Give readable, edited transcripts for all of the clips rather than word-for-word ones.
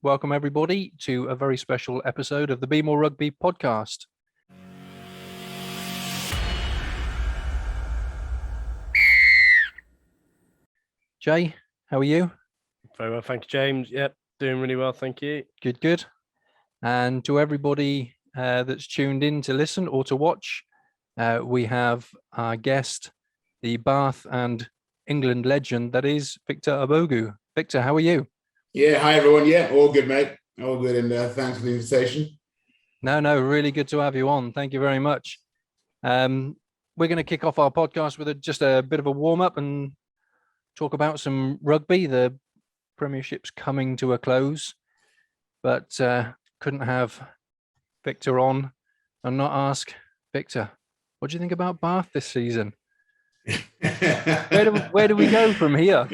Welcome everybody to a very special episode of the More Rugby podcast. Jay, how are you? Very well, thank you, James. Yep, doing really well, thank you. Good. And to everybody that's tuned in to listen or to watch, we have our guest, the Bath and England legend, that is Victor Ubogu. Victor, how are you? Yeah, hi everyone. Yeah, all good, mate. All good, and thanks for the invitation. No, really good to have you on. Thank you very much. We're going to kick off our podcast with just a bit of a warm-up and talk about some rugby. The Premiership's coming to a close, but couldn't have Victor on and not ask Victor, what do you think about Bath this season? Where do we go from here?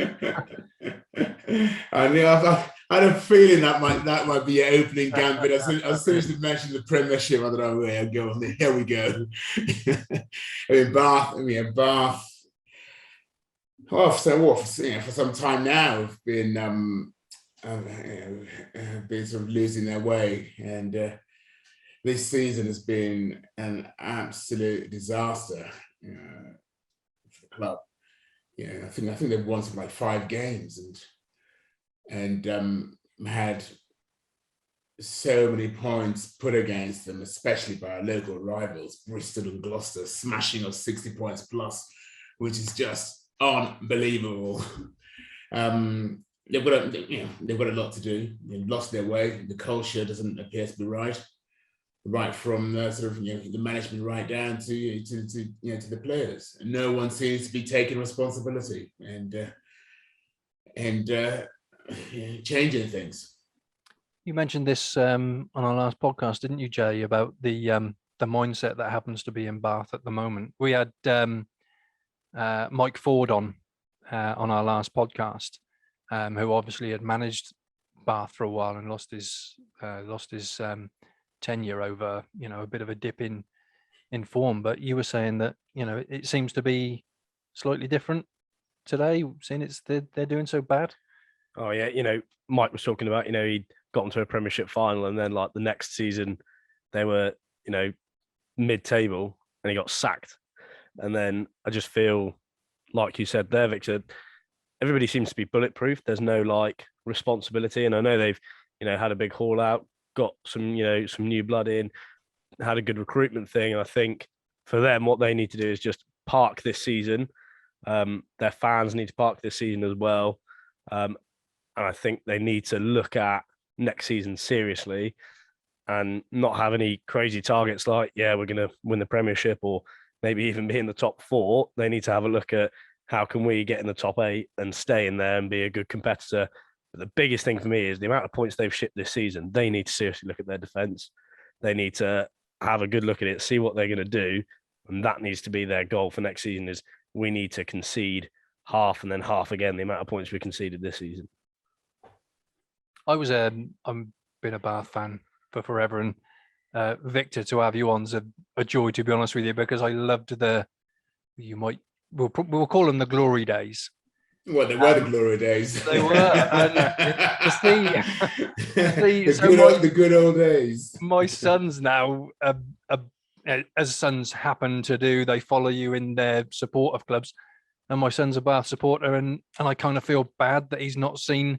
I knew I had a feeling that might be your opening gambit. As soon as you mentioned the Premiership, I thought, oh, yeah, go on. Here we go. Bath. Oh, for some time now, have been sort of losing their way, and this season has been an absolute disaster for the club. I think they've won something like 5 games and had so many points put against them, especially by our local rivals, Bristol and Gloucester, smashing us 60 points plus, which is just unbelievable. They've got a lot to do. They've lost their way. The culture doesn't appear to be right from the management right down to the players. No one seems to be taking responsibility and changing things. You mentioned this on our last podcast, didn't you, Jay, about the mindset that happens to be in Bath at the moment? We had Mike Ford on our last podcast, who obviously had managed Bath for a while and lost his tenure over a bit of a dip in form. But you were saying that it seems to be slightly different today, seeing they're doing so bad. Oh yeah, Mike was talking about he'd gotten to a Premiership final and then like the next season they were mid-table and he got sacked. And then I just feel like you said there, Victor, everybody seems to be bulletproof. There's no like responsibility, and I know they've had a big haul out, got some some new blood in, had a good recruitment thing, and I think for them what they need to do is just park this season. Their fans need to park this season as well, and I think they need to look at next season seriously and not have any crazy targets like we're going to win the Premiership or maybe even be in the top 4. They need to have a look at how can we get in the top 8 and stay in there and be a good competitor. But the biggest thing for me is the amount of points they've shipped this season. They need to seriously look at their defence. They need to have a good look at it, see what they're going to do. And that needs to be their goal for next season is we need to concede half and then half again the amount of points we conceded this season. I've been a Bath fan for forever, and Victor, to have you on's a joy, to be honest with you, because I loved we'll call them the glory days. Well, they were the glory days. They were. And the good old days. My sons now, as sons happen to do, they follow you in their support of clubs. And my son's a Bath supporter, and I kind of feel bad that he's not seen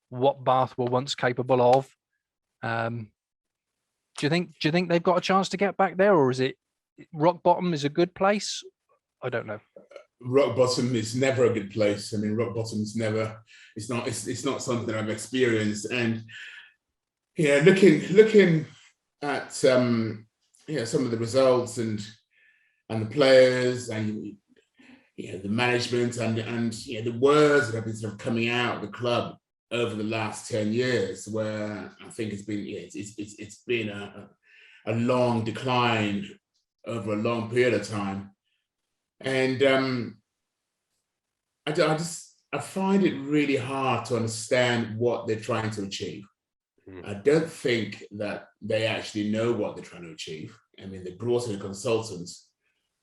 what Bath were once capable of. Do you think they've got a chance to get back there, or is it rock bottom is a good place? I don't know. Rock bottom is never a good place. I mean, rock bottom is never. It's not something I've experienced. And looking at some of the results and the players and the management and the words that have been sort of coming out of the club over the last 10 years, where I think it's been a long decline over a long period of time. And I find it really hard to understand what they're trying to achieve. I don't think that they actually know what they're trying to achieve. I mean, they brought in a consultant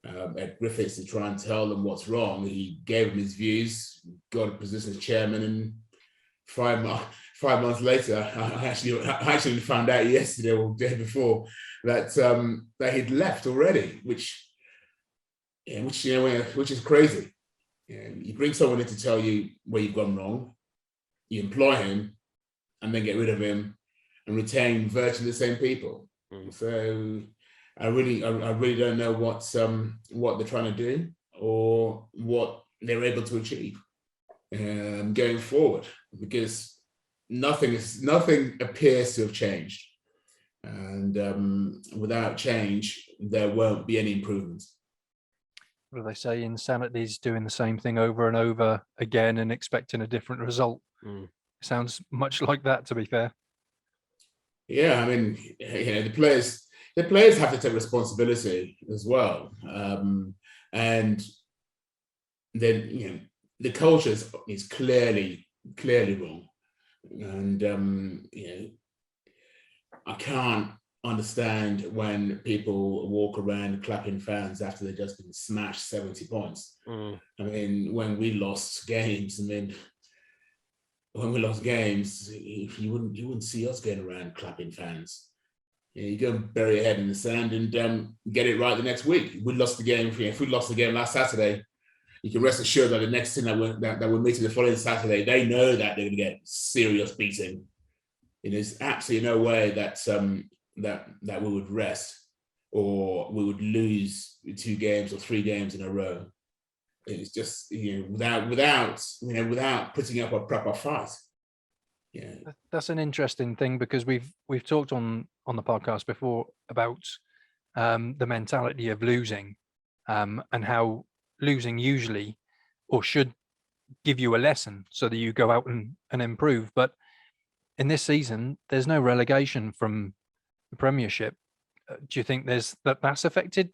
at Griffiths to try and tell them what's wrong. He gave them his views, got a position as chairman, and 5 5 months later, I actually found out yesterday or the day before that that he'd left already, which is crazy. You bring someone in to tell you where you've gone wrong, you employ him, and then get rid of him and retain virtually the same people. So I really don't know what they're trying to do or what they're able to achieve going forward, because nothing appears to have changed, and without change there won't be any improvement. What do they say? Insanity is doing the same thing over and over again and expecting a different result. Sounds much like that, to be fair. Yeah, I mean, the players have to take responsibility as well, and then the culture is clearly wrong, and I can't understand when people walk around clapping fans after they've just been smashed 70 points. I mean, when we lost games, you wouldn't see us going around clapping fans. You go and bury your head in the sand and get it right the next week. If we lost the game last Saturday, you can rest assured that the next thing that we're meeting the following Saturday, they know that they're going to get serious beating. There's absolutely no way that that we would rest or we would lose 2 games or 3 games in a row. It's just without putting up a proper fight. Yeah, that's an interesting thing, because we've talked on the podcast before about the mentality of losing, and how losing usually or should give you a lesson so that you go out and improve. But in this season, there's no relegation from the Premiership. Do you think that's affected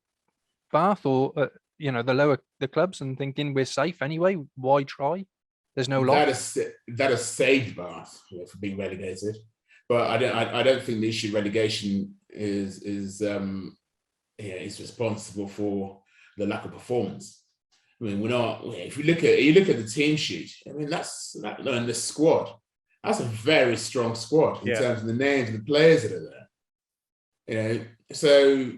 Bath or the clubs and thinking we're safe anyway? Why try? There's no loss. That has saved Bath for being relegated, but I don't think the issue of relegation is responsible for the lack of performance. I mean, we're not. If you look at the team sheet, I mean, and the squad. That's a very strong squad in terms of the names of the players that are there. So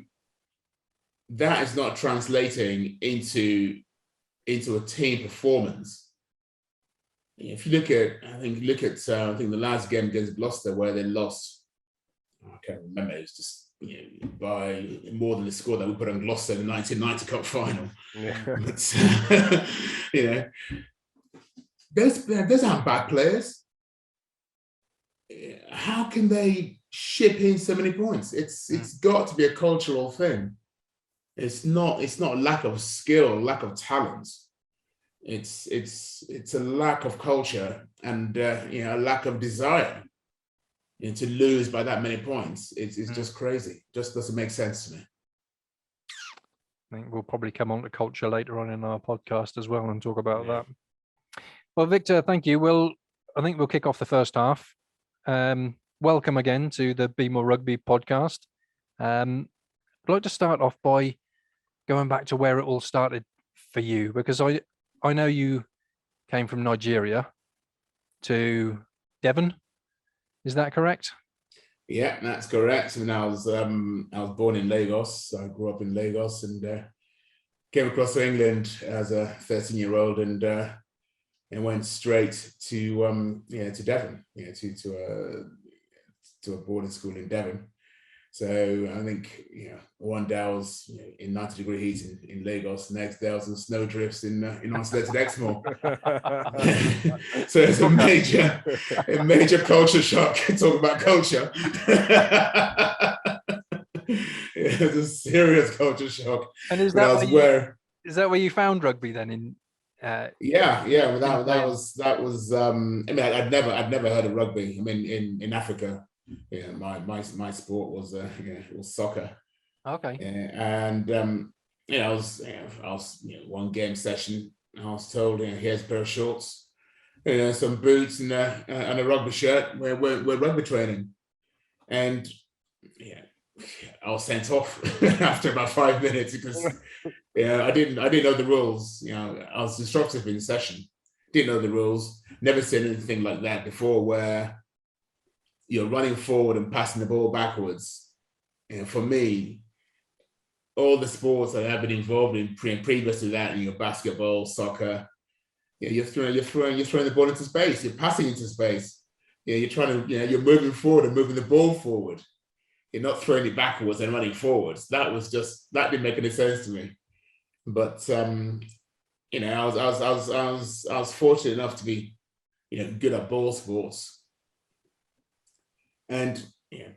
that is not translating into a team performance. If you look at the last game against Gloucester where they lost, I can't remember, it was just by more than the score that we put on Gloucester in the 1990 Cup final. But, those aren't bad players. How can they ship in so many points? It's got to be a cultural thing. It's not a lack of skill, lack of talent. It's a lack of culture and a lack of desire. To lose by that many points, it's just crazy. Just doesn't make sense to me. I think we'll probably come on to culture later on in our podcast as well and talk about that. Well, Victor, thank you. I think we'll kick off the first half. Welcome again to the Be More Rugby podcast. I'd like to start off by going back to where it all started for you, because I know you came from Nigeria to Devon. Is that correct? Yeah, that's correct. I mean, I was born in Lagos. I grew up in Lagos and came across to England as a 13-year-old and went straight to Devon, to a boarding school in Devon. So I think one day I was in 90-degree heat in Lagos. The next day I was in snow drifts in isolated Exmoor. So it's a major culture shock. Talk about culture. It's a serious culture shock. And is that where you found rugby then? Yeah. Well, that was. I mean, I'd never heard of rugby. I mean, in Africa. Yeah, my sport was was soccer. Okay. And I was one game session. I was told, here's a pair of shorts, some boots and a rugby shirt. We're rugby training, and I was sent off after about 5 minutes because I didn't know the rules. I was disruptive in session. Didn't know the rules. Never seen anything like that before, where you're running forward and passing the ball backwards. For me, all the sports that I've been involved in previous to that, basketball, soccer, you're throwing the ball into space. You're passing into space. You're trying to, you're moving forward and moving the ball forward. You're not throwing it backwards and running forwards. That didn't make any sense to me. But I was fortunate enough to be, good at ball sports, and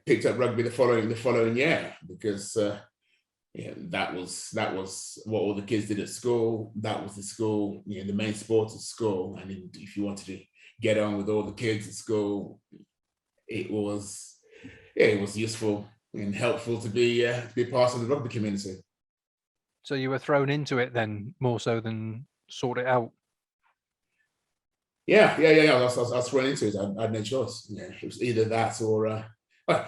picked up rugby the following year because that was what all the kids did at school. That was the school, the main sport at school. And if you wanted to get on with all the kids at school, it was useful and helpful to be part of the rugby community. So you were thrown into it then, more so than sort it out. Yeah. I was thrown into it. I had no choice. It was either that or.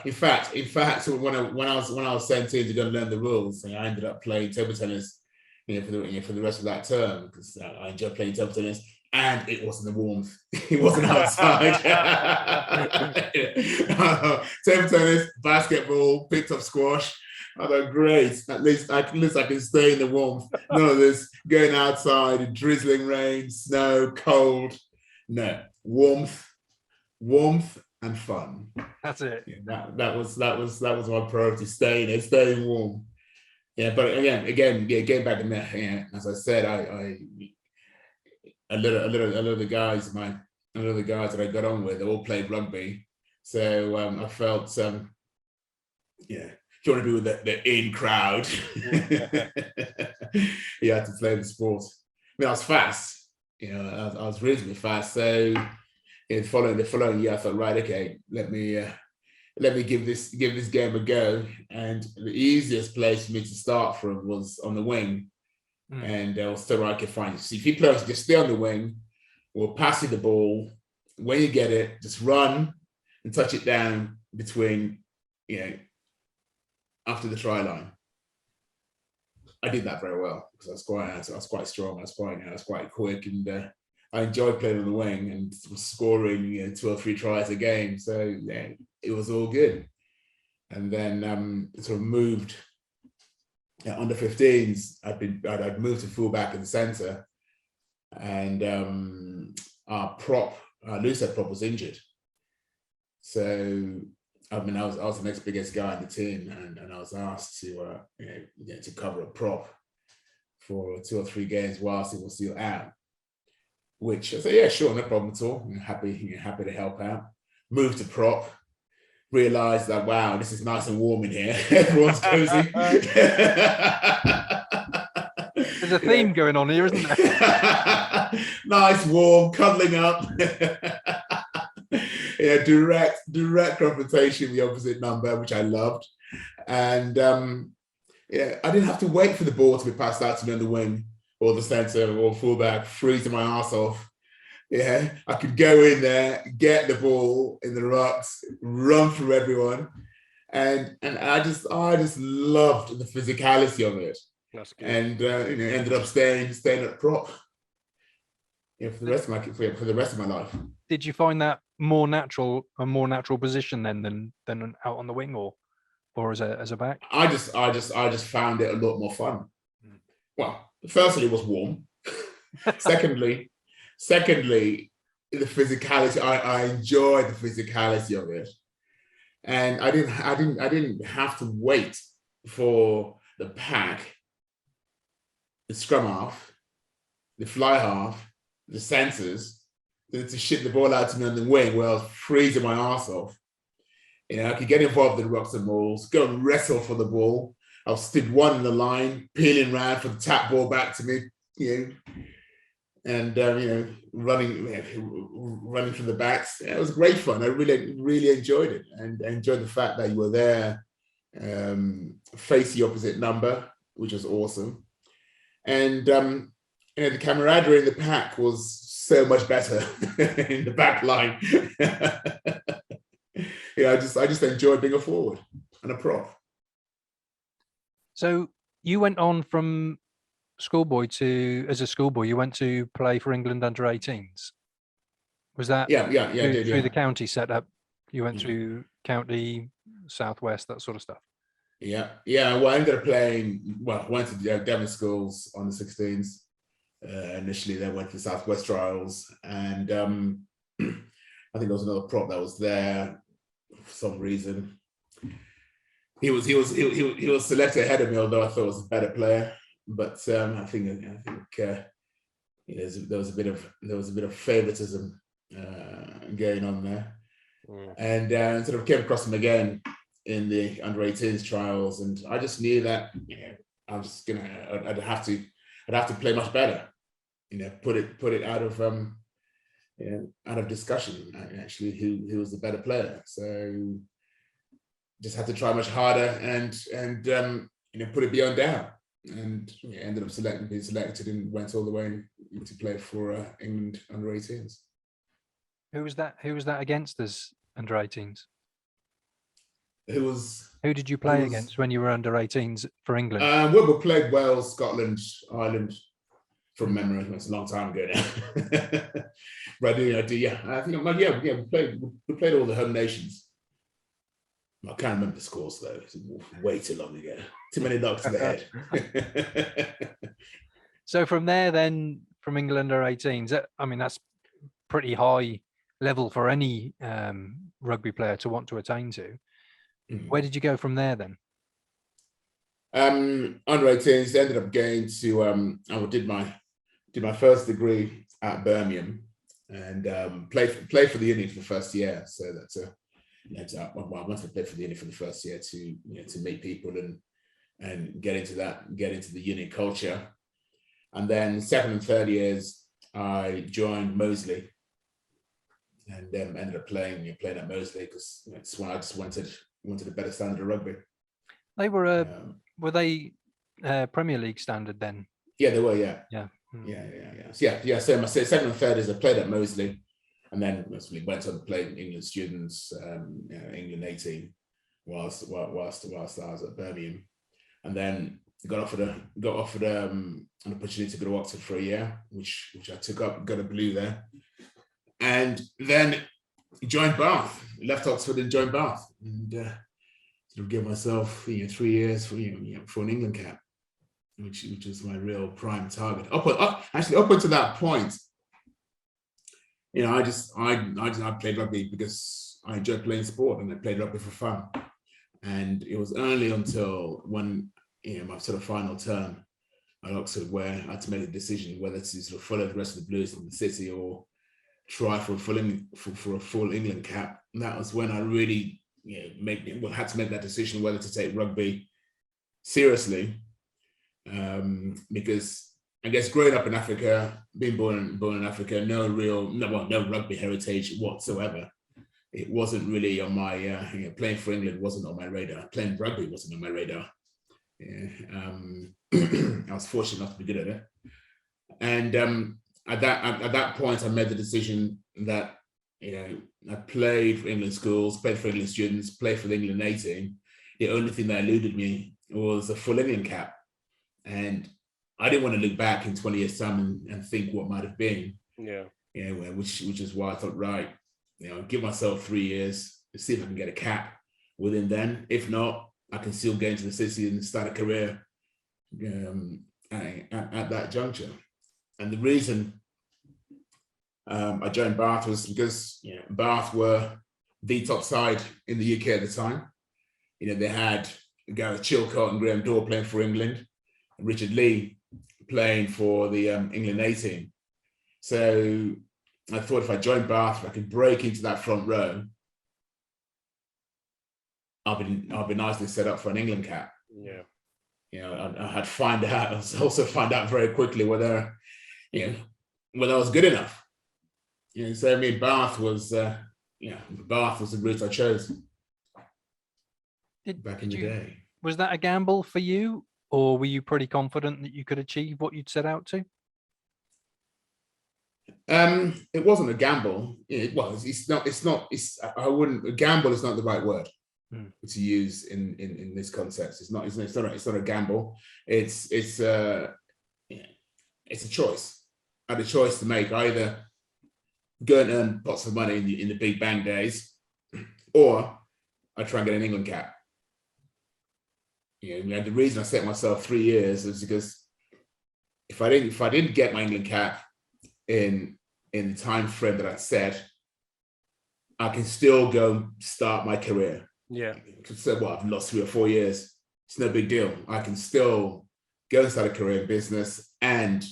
In fact, when I was sent in to go and learn the rules, I ended up playing table tennis, for the rest of that term because I enjoyed playing table tennis, and it wasn't the warmth. It wasn't outside. Table tennis, basketball, picked up squash. I thought, great. At least I can stay in the warmth. None of this going outside, drizzling rain, snow, cold. No, warmth and fun. That's it. That was my priority. Staying warm. But again, getting back to that. As I said, a lot of the guys that I got on with, they all played rugby. So I felt, if you want to be with the in crowd, you had to play the sport. I was fast. I was reasonably fast. So the following year, I thought, right, okay, let me give this game a go. And the easiest place for me to start from was on the wing, and I was still where I could find. So if you play, just stay on the wing. We'll pass you the ball. When you get it, just run and touch it down between, after the try line. I did that very well because I was quite strong. I was quite quick, and I enjoyed playing on the wing and scoring 2 or 3 tries a game. So it was all good. And then sort of moved under 15s. I'd moved to fullback and centre, and our loosehead prop was injured. So I was the next biggest guy in the team, and I was asked to cover a prop for 2 or 3 games whilst it was still out. Which I said, yeah, sure, no problem at all. I'm happy to help out. Moved to prop, realised that, wow, this is nice and warm in here. Everyone's cozy. There's a theme going on here, isn't there? Nice, warm, cuddling up. Direct confrontation with the opposite number, which I loved. And I didn't have to wait for the ball to be passed out to me on the wing or the centre or fullback, freezing my ass off. I could go in there, get the ball in the rucks, run through everyone, and I just loved the physicality of it. That's good. And ended up staying at prop. For the rest of my life. Did you find that a more natural position then than out on the wing or as a back? I just found it a lot more fun. Well, firstly, it was warm. Secondly, the physicality. I enjoyed the physicality of it, and I didn't have to wait for the pack, the scrum half, the fly half, the centres to ship the ball out to me on the wing where I was freezing my ass off. I could get involved in rucks and mauls, go and wrestle for the ball. I was stood one in the line, peeling around for the tap ball back to me, and running from the backs. It was great fun. I really enjoyed it, and enjoyed the fact that you were there, face the opposite number, which was awesome. And the camaraderie in the pack was so much better in the back line. I just enjoyed being a forward and a prop. So you went on from schoolboy as a schoolboy, you went to play for England under 18s. Was that Yeah, through the county setup? You went through county, southwest, that sort of stuff. Yeah. Well, I ended up playing. Well, went to Devon schools on the 16s. Initially, then went to the Southwest trials, and I think there was another prop that was there for some reason. He was selected ahead of me, although I thought he was a better player. But I think there was a bit of favoritism going on there, and sort of came across him again in the under-18s trials, and I just knew that I'd have to play much better, put it out of discussion. Actually, who was the better player? So just had to try much harder and put it beyond doubt, and ended up being selected and went all the way to play for England under-18s. Who was that against as under-18s? Who did you play against when you were under-18s for England? We played Wales, Scotland, Ireland, from memory. It's a long time ago now. But I think we played all the home nations. I can't remember the scores though. It's way too long ago. Too many knocks to the head. So from there, then, from England under-18s, I mean, that's pretty high level for any rugby player to want to attain to. Where did you go from there then? Under-18s, ended up going to I did my first degree at Birmingham, and played for the uni for the first year. So that's I wanted to play for the uni for the first year to meet people and get into the uni culture. And then second and third years, I joined Moseley, and ended up playing at Moseley because it's when I just wanted a better standard of rugby. They were they Premier League standard then? Yeah, they were. Yeah. Yeah. So my second and third is I played at Moseley, and then went on to play England students, England 18, whilst I was at Birmingham, and then got offered an opportunity to go to Oxford for a year, which I took up, got a blue there, and then joined Bath. Left Oxford and joined Bath, and sort of gave myself 3 years for an England cap, which was my real prime target. Up until that point, I played rugby because I enjoyed playing sport, and I played rugby for fun. And it was only until when my sort of final term at Oxford where I had to make a decision whether to sort of follow the rest of the Blues in the city or try for a full England cap. And that was when I really had to make that decision whether to take rugby seriously, because I guess growing up in Africa, being born in Africa, no rugby heritage whatsoever. It wasn't really on my playing for England wasn't on my radar. Playing rugby wasn't on my radar. I was fortunate enough to be good at it, and at that point, I made the decision that I played for England schools, played for England students, played for the England 18. The only thing that eluded me was a full England cap, and I didn't want to look back in 20 years' time and think what might have been. Yeah. Which is why I thought, right, give myself 3 years to see if I can get a cap within then. If not, I can still get into the city and start a career at that juncture. And the reason I joined Bath was because Bath were the top side in the UK at the time. They had Gareth Chilcott and Graham Dorr playing for England, and Richard Lee playing for the England 18. So I thought if I joined Bath, if I could break into that front row, I'll be nicely set up for an England cap. Yeah. I had also find out very quickly whether I was good enough. So I mean, Bath was the route I chose back in the day. Was that a gamble for you, or were you pretty confident that you could achieve what you'd set out to? It wasn't a gamble. It was. It's not. I wouldn't. A gamble is not the right word to use in this context. It's not a gamble. It's a choice. I had a choice to make: either go and earn pots of money in the big bang days, or I try and get an England cap. You know, and the reason I set myself 3 years is because if I didn't get my England cap in the time frame that I set, I can still go start my career. Yeah. So what, I've lost 3 or 4 years. It's no big deal. I can still go and start a career in business and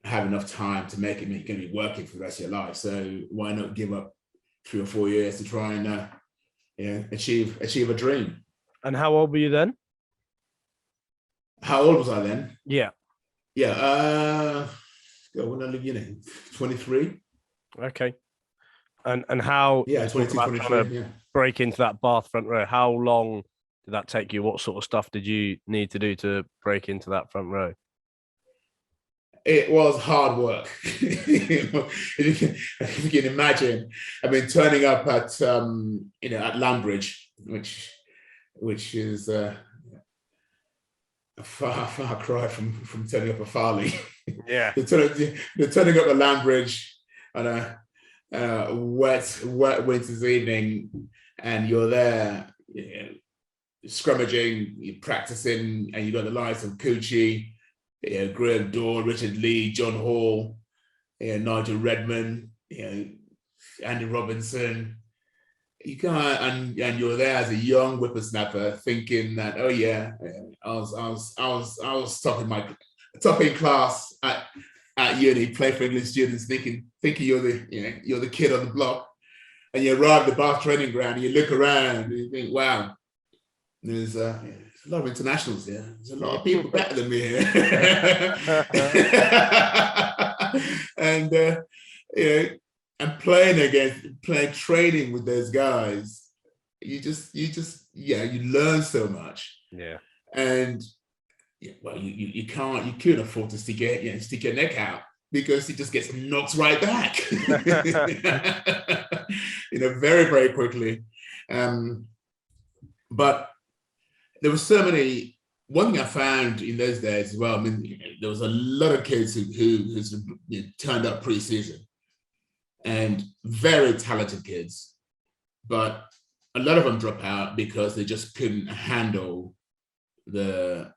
have enough time to make it. You're going to be working for the rest of your life. So why not give up 3 or 4 years to try and achieve a dream? And how old were you then? How old was I then? Yeah. Yeah. When I lived, 23. Okay. And how? Yeah, you talk 22, about 23. trying to Yeah. break into that Bath front row. How long did that take you? What sort of stuff did you need to do to break into that front row? It was hard work. If you can imagine, I mean, turning up at at Lambridge, which is a far cry from turning up at Farley. Yeah. You're turning up at Lambridge on a wet winter's evening, and you're there, scrummaging, you're practicing, and you got the likes of Coochie, Graham Dorr, Richard Lee, John Hall, Nigel Redmond, Andy Robinson. You can't, and you're there as a young whippersnapper, thinking that, oh yeah, I was topping class at uni, play for English students, thinking you're the kid on the block, and you arrive at the Bath training ground, and you look around, and you think, wow, there's a lot of internationals here. There's a lot of people better than me here, and playing training with those guys, you learn so much. Yeah. And you couldn't afford to stick your neck out, because it just gets knocked right back. Very, very quickly. But there were so many. One thing I found in those days as well, I mean, there was a lot of kids who turned up pre-season, and very talented kids, but a lot of them drop out because they just couldn't handle the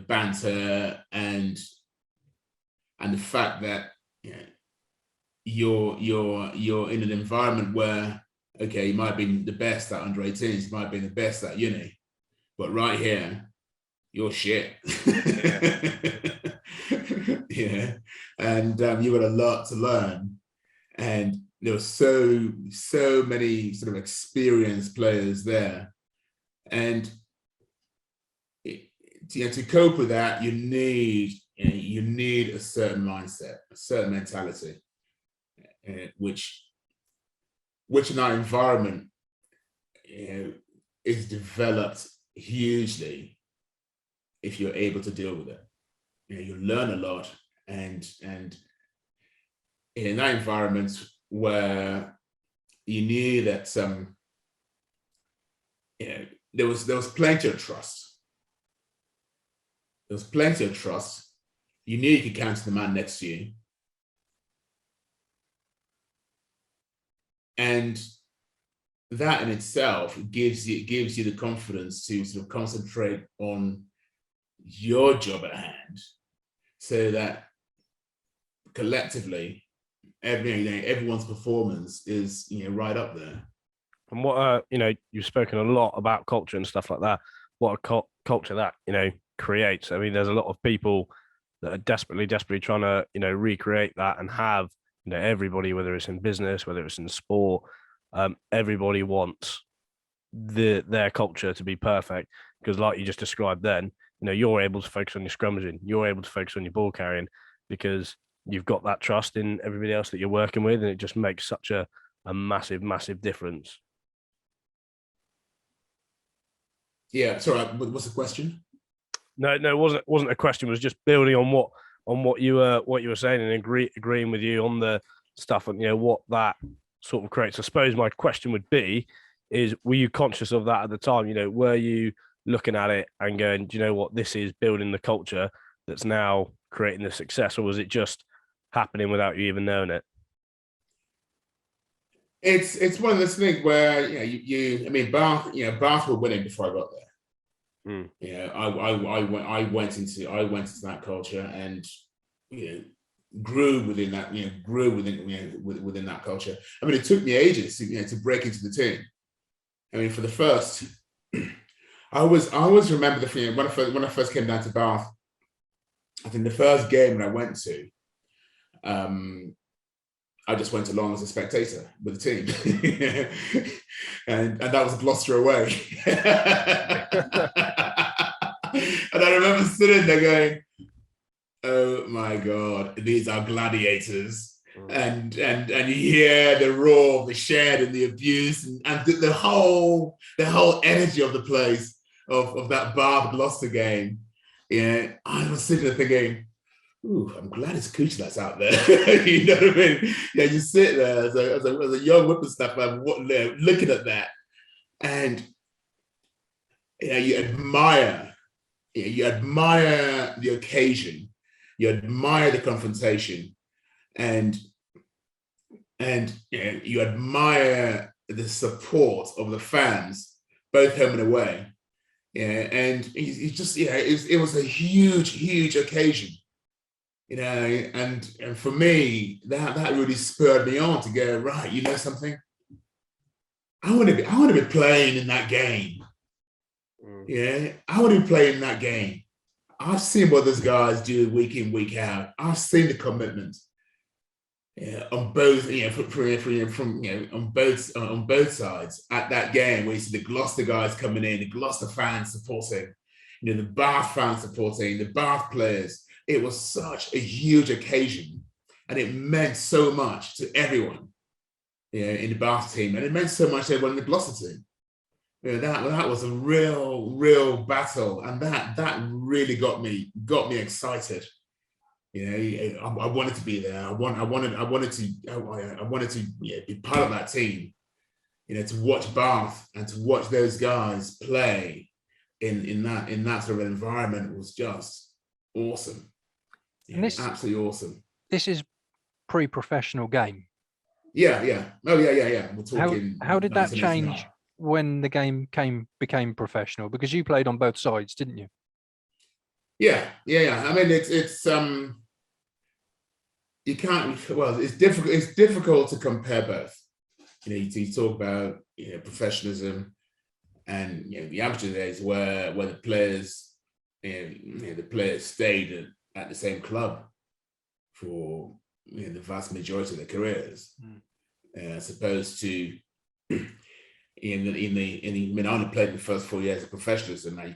banter and the fact that you're in an environment where, okay, you might have been the best at under 18s, you might have been the best at uni, but right here, you're shit. Yeah. And you've got a lot to learn. And there were so many sort of experienced players there. And to cope with that, you need a certain mindset, a certain mentality, which in our environment is developed hugely if you're able to deal with it. You learn a lot, and in that environment where you knew that there was plenty of trust. There was plenty of trust. You knew you could count on the man next to you. And that in itself gives you the confidence to sort of concentrate on your job at hand, so that collectively everyone's performance is right up there. And what you've spoken a lot about culture and stuff like that. What a culture that creates. I mean, there's a lot of people that are desperately trying to recreate that, and have everybody, whether it's in business, whether it's in sport, everybody wants their culture to be perfect, because like you just described then, you're able to focus on your scrummaging, you're able to focus on your ball carrying, because you've got that trust in everybody else that you're working with, and it just makes such a massive difference. Yeah, sorry, what's the question? No, it wasn't a question. It was just building on what you were saying, and agreeing with you on the stuff, and what that sort of creates. I suppose my question would be, is were you conscious of that at the time? Were you looking at it and going, do you know what, this is building the culture that's now creating the success, or was it just happening without you even knowing it? it's one of those things where I mean, Bath were winning before I got there. Mm. I went into that culture and grew within that within that culture. I mean, it took me ages to break into the team. I mean, for the first, I always remember the thing when I first came down to Bath. I think the first game that I went to, I just went along as a spectator with the team, and that was Gloucester away. And I remember sitting there going, "Oh my God, these are gladiators!" And you hear the roar of the shed and the abuse and the whole energy of the place of that Bath Gloucester game. Yeah, I was sitting there thinking, "Ooh, I'm glad it's Cooch that's out there." You know what I mean? Yeah, you sit there as a young whippersnapper looking at that, and you admire the occasion, you admire the confrontation, and you admire the support of the fans, both home and away. Yeah, and he just it was a huge occasion. And for me, that really spurred me on to go, right, you know something? I want to be playing in that game. Yeah, I want to be playing in that game. I've seen what those guys do week in, week out. I've seen the commitment. Yeah, on both, on both sides at that game, where you see the Gloucester guys coming in, the Gloucester fans supporting, the Bath fans supporting, the Bath players. It was such a huge occasion, and it meant so much to everyone, in the Bath team, and it meant so much to everyone in the Gloucester team. That was a real battle, and that really got me excited. I wanted to be there. I wanted to be part of that team. To watch Bath and to watch those guys play in that sort of environment was just awesome. And this absolutely awesome. This is pre-professional game. Yeah. Oh yeah. We're talking. How did that 1989. change when the game became professional? Because you played on both sides, didn't you? Yeah. I mean, it's you can't. Well, it's difficult. It's difficult to compare both. You talk about professionalism and the amateur days where the players stayed at the same club for the vast majority of their careers, as opposed to I only played in the first 4 years of professionalism. And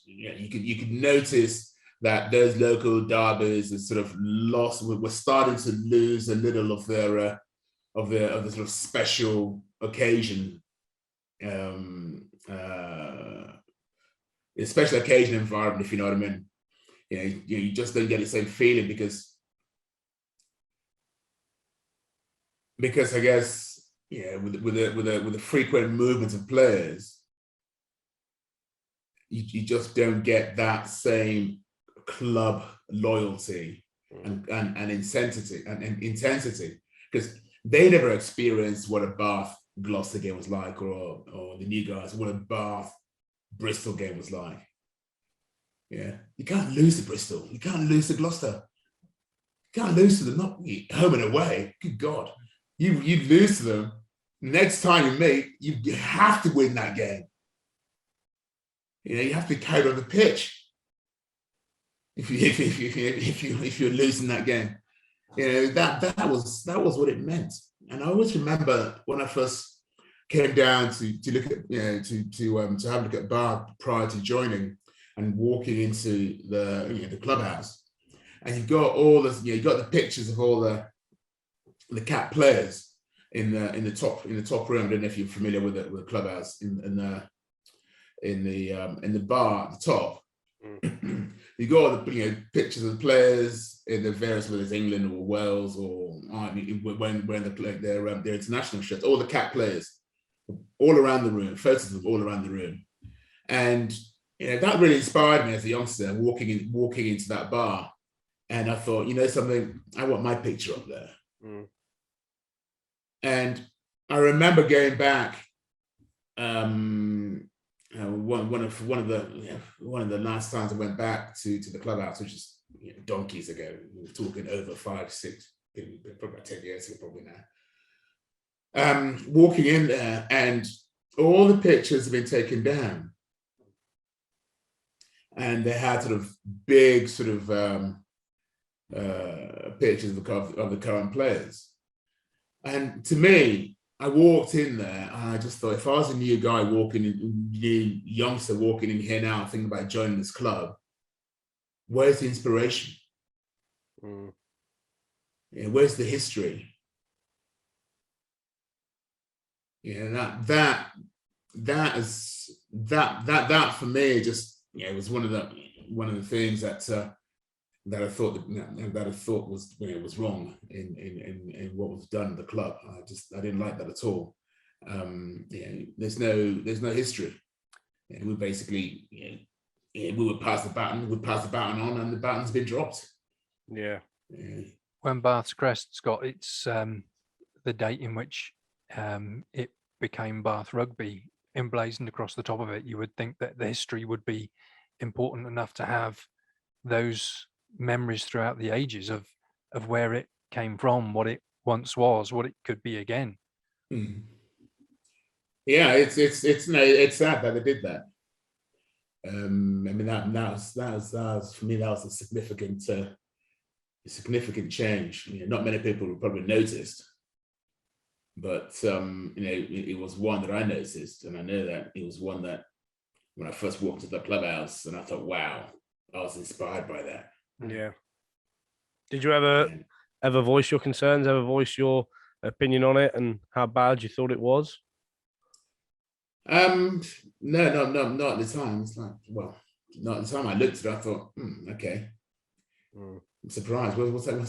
you could notice that those local derbies are sort of lost. We're starting to lose a little of their of the sort of special occasion, special occasion environment, if you know what I mean. You just don't get the same feeling because I guess with the frequent movement of players, you just don't get that same club loyalty and intensity because they never experienced what a Bath Gloucester game was like, or the new guys, what a Bath Bristol game was like. Yeah, you can't lose to Bristol. You can't lose to Gloucester. You can't lose to them, not home and away. Good God. You lose to them. Next time you meet, you have to win that game. You have to be carried on the pitch if you're losing that game. That was what it meant. And I always remember when I first came down to look at to have a look at Bath prior to joining and walking into the clubhouse, and you've got all this, you got the pictures of all the cap players in the top room. I don't know if you're familiar with the clubhouse in the bar at the top. You got all the pictures of the players in the various, whether it's England or Wales or when they play their international shirts, all the cap players all around the room, photos of them all around the room, and that really inspired me as a youngster walking into that bar, and I thought, something, I want my picture up there. And I remember going back. One of the last times I went back to the clubhouse, which is donkeys ago. We were talking over 5, 6, probably about 10 years ago, probably now. Walking in there, and all the pictures have been taken down, and they had sort of big sort of pictures of the current players. And to me, I walked in there and I just thought, if I was a new guy new youngster walking in here now, thinking about joining this club, where's the inspiration? Where's the history? That for me just was one of the things that I thought was wrong in what was done at the club. I didn't like that at all. There's no history. We basically we would pass the baton on, and the baton's been dropped. Yeah. When Bath's crest's got its the date in which it became Bath Rugby emblazoned across the top of it, you would think that the history would be important enough to have those memories throughout the ages of where it came from, what it once was, what it could be again. Yeah, it's sad that they did that. I mean that was for me, that was a significant change. Not many people would probably noticed, but it was one that I noticed, and I know that it was one that when I first walked to the clubhouse, and I thought, wow, I was inspired by that. Yeah. Did you ever voice your concerns, ever voice your opinion on it and how bad you thought it was? No, not at the time. It's like, well, not at the time. I looked at it, I thought, okay. I'm surprised. What's happened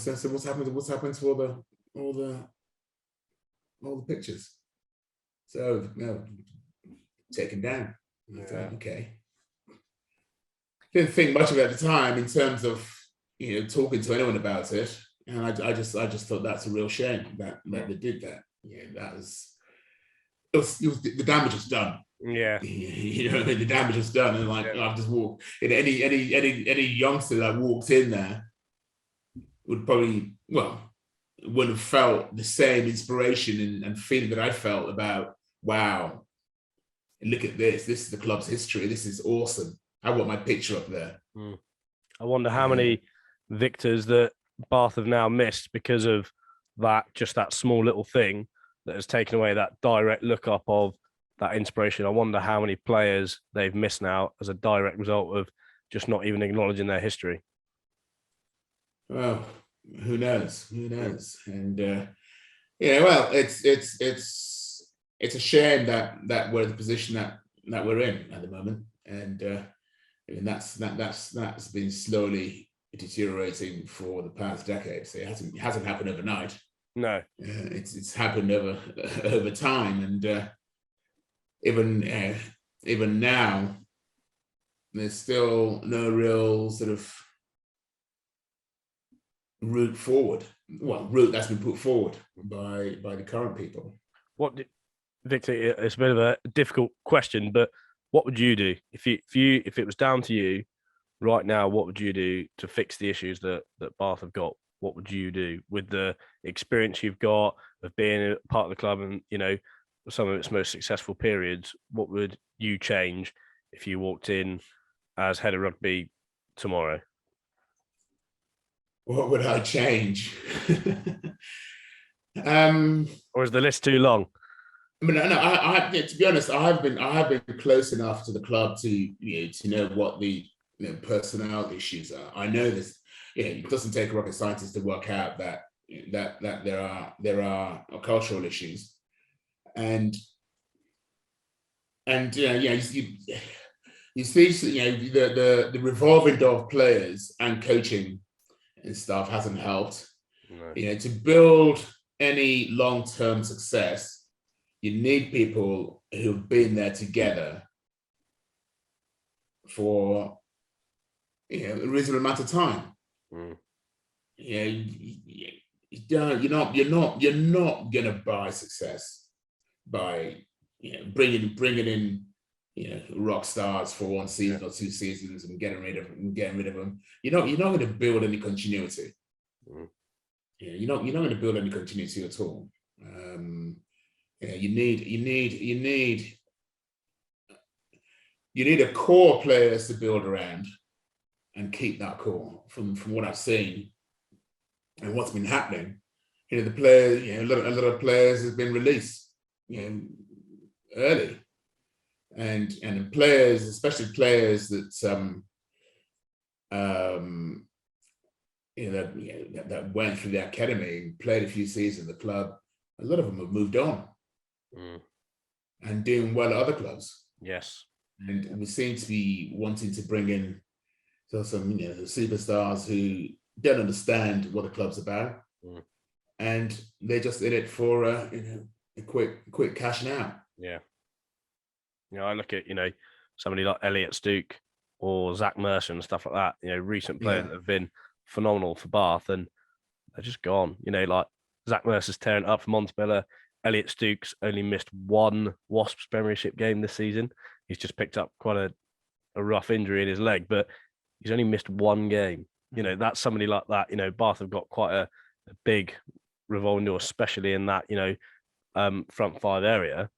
to all the pictures? So taken down. I thought, okay. Didn't think much of it at the time in terms of talking to anyone about it, and I just thought that's a real shame that they did that. That was. The damage was done. Yeah. The damage was done, and I've just walked. Any youngster that walked in there would probably would have felt the same inspiration and feeling that I felt about, wow, look at this. This is the club's history. This is awesome. I want my picture up there. I wonder how many victors that Bath have now missed because of that, just that small little thing that has taken away that direct look up of that inspiration. I wonder how many players they've missed now as a direct result of just not even acknowledging their history. Well, who knows? And well, it's a shame that we're in the position that we're in at the moment, and that's been slowly deteriorating for the past decade. So it hasn't happened overnight. No, it's happened over time, and even now, there's still no real sort of route forward. Well, route that's been put forward by the current people. Victor? It's a bit of a difficult question, but what would you do if it was down to you right now? What would you do to fix the issues that Bath have got? What would you do with the experience you've got of being a part of the club and, some of its most successful periods? What would you change if you walked in as head of rugby tomorrow? What would I change? Or is the list too long? I mean, no, to be honest, I have been close enough to the club to know what the personnel issues are. I know this. It doesn't take a rocket scientist to work out that there are cultural issues, and you see the revolving door of players and coaching and stuff hasn't helped. No. To build any long-term success, you need people who've been there together for a reasonable amount of time. You're not gonna buy success. by bringing in rock stars for one season or 2 seasons and getting rid of them. You're not going to build any continuity. You're not going to build any continuity at all. You need a core of players to build around and keep that core. From what I've seen and what's been happening, the players, a lot of players have been released, early, and players, especially players that that went through the academy, played a few seasons at the club. A lot of them have moved on and doing well at other clubs. Yes, and we seem to be wanting to bring in some superstars who don't understand what the club's about, and they're just in it for a quick cash now. Yeah. I look at somebody like Elliot Stook or Zach Mercer and stuff like that. Recent players that have been phenomenal for Bath, and they're just gone. Like Zach Mercer's tearing it up for Montebello. Elliot Stook's only missed one Wasps Premiership game this season. He's just picked up quite a rough injury in his leg, but he's only missed one game. That's somebody like that. Bath have got quite a big revolving door, especially in that front five area,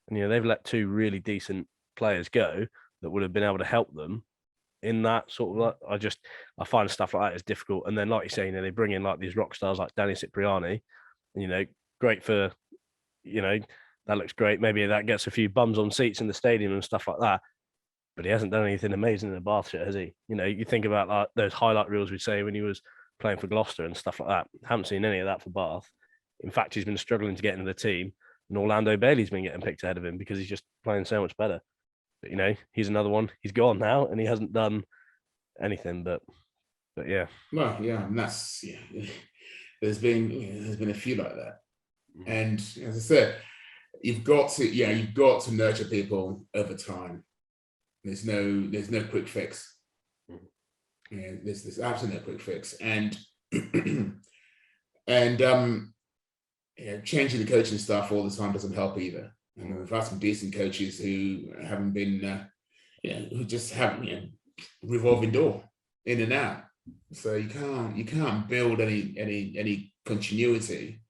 and they've let 2 really decent players go that would have been able to help them in that sort of. I find stuff like that is difficult. And then, like you say, they bring in like these rock stars like Danny Cipriani, and great for that looks great. Maybe that gets a few bums on seats in the stadium and stuff like that. But he hasn't done anything amazing in the Bath shirt, has he? You think about like those highlight reels we say when he was playing for Gloucester and stuff like that. Haven't seen any of that for Bath. In fact, he's been struggling to get into the team, and Orlando Bailey's been getting picked ahead of him because he's just playing so much better. But he's another one. He's gone now, and he hasn't done anything. But yeah. Well, yeah, and that's There's been a few like that, and as I said, you've got to nurture people over time. There's no quick fix. There's absolutely no quick fix, and changing the coaching staff all the time doesn't help either. We've had some decent coaches who haven't been, who just haven't, revolving door in and out. So you can't build any continuity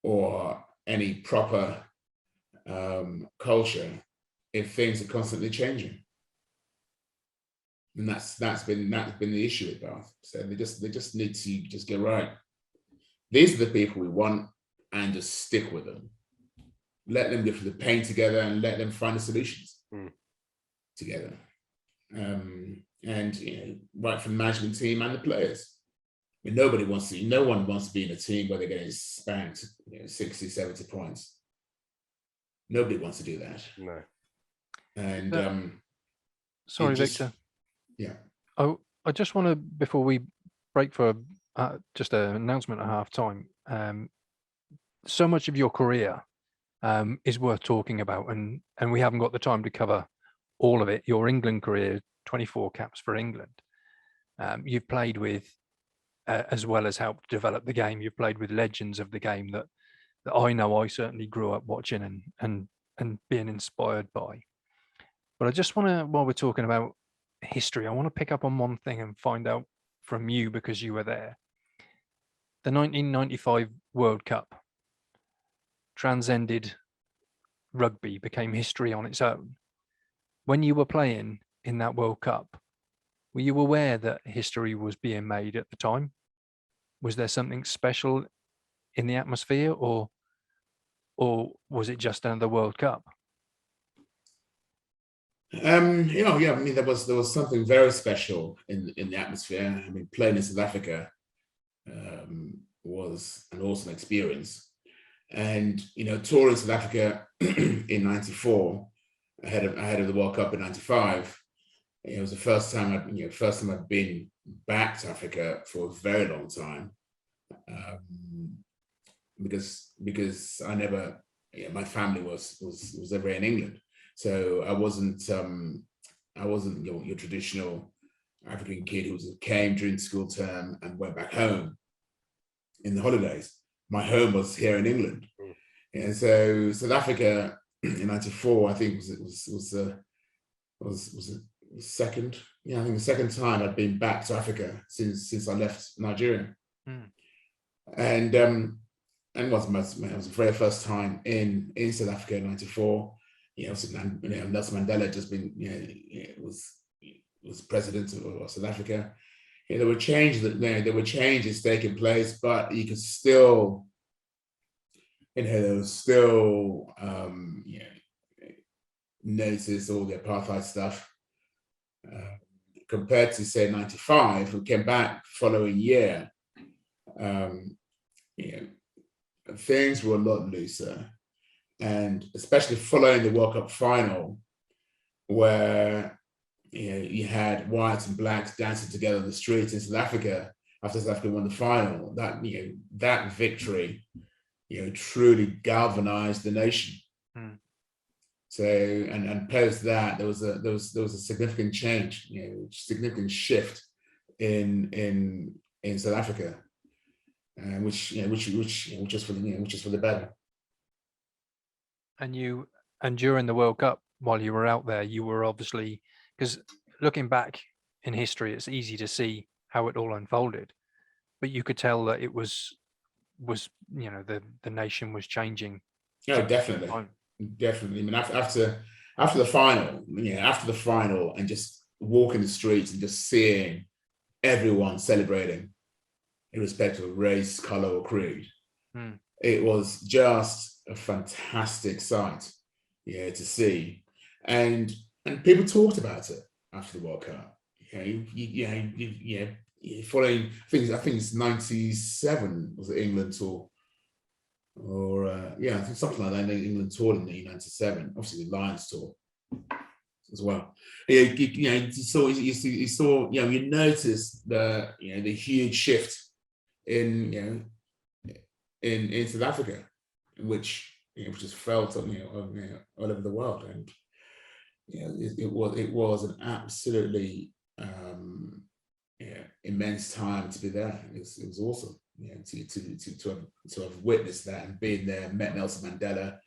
or any proper culture if things are constantly changing. And that's been the issue with Bath. So they just need to just get right. These are the people we want, and just stick with them. Let them go through the pain together, and let them find the solutions together. And right from the management team and the players. I mean, no one wants to be in a team where they're getting spanked 60, 70 points. Nobody wants to do that. No. And sorry, Victor. Yeah. I just want to, before we break for just an announcement at half time, so much of your career is worth talking about, and we haven't got the time to cover all of it. Your England career, 24 caps for England. You've played with, as well as helped develop the game, you've played with legends of the game that I know I certainly grew up watching and being inspired by. But I just want to, while we're talking about history, I want to pick up on one thing and find out from you, because you were there. The 1995 World Cup transcended rugby, became history on its own. When you were playing in that World Cup, were you aware that history was being made at the time? Was there something special in the atmosphere, or was it just another World Cup? I mean, there was something very special in the atmosphere. I mean, playing in South Africa was an awesome experience, and touring South Africa in '94 ahead of the World Cup in '95. It was the first time I'd been back to Africa for a very long time, because I never, my family was ever in England, so I wasn't your traditional African kid who came during school term and went back home in the holidays. My home was here in England, And so South Africa in '94, I think was the second. Yeah, I think the second time I'd been back to Africa since I left Nigeria. And it was the very first time in South Africa in '94. Nelson Mandela just been, was president of South Africa. There were changes taking place, but you could still, there was still, notice all the apartheid stuff. Compared to say '95, who came back following year, things were a lot looser, and especially following the World Cup final, where you had whites and blacks dancing together in the streets in South Africa after South Africa won the final. That victory, truly galvanized the nation. So and post that there was a significant change, significant shift in South Africa, which is for the better. And during the World Cup, while you were out there, you were obviously, because looking back in history, it's easy to see how it all unfolded, but you could tell that it was the nation was changing. Oh, definitely. Definitely. I mean, after the final, and just walking the streets and just seeing everyone celebrating, irrespective of race, color, or creed, it was just a fantastic sight, to see, and people talked about it after the World Cup. Following things, I think it's '97 was the England tour. Or I think something like that. England toured in the '97, obviously the Lions tour as well. You noticed the huge shift in South Africa, which is felt all over the world, and it was an absolutely immense time to be there. It was awesome. To have witnessed that and been there, met Nelson Mandela,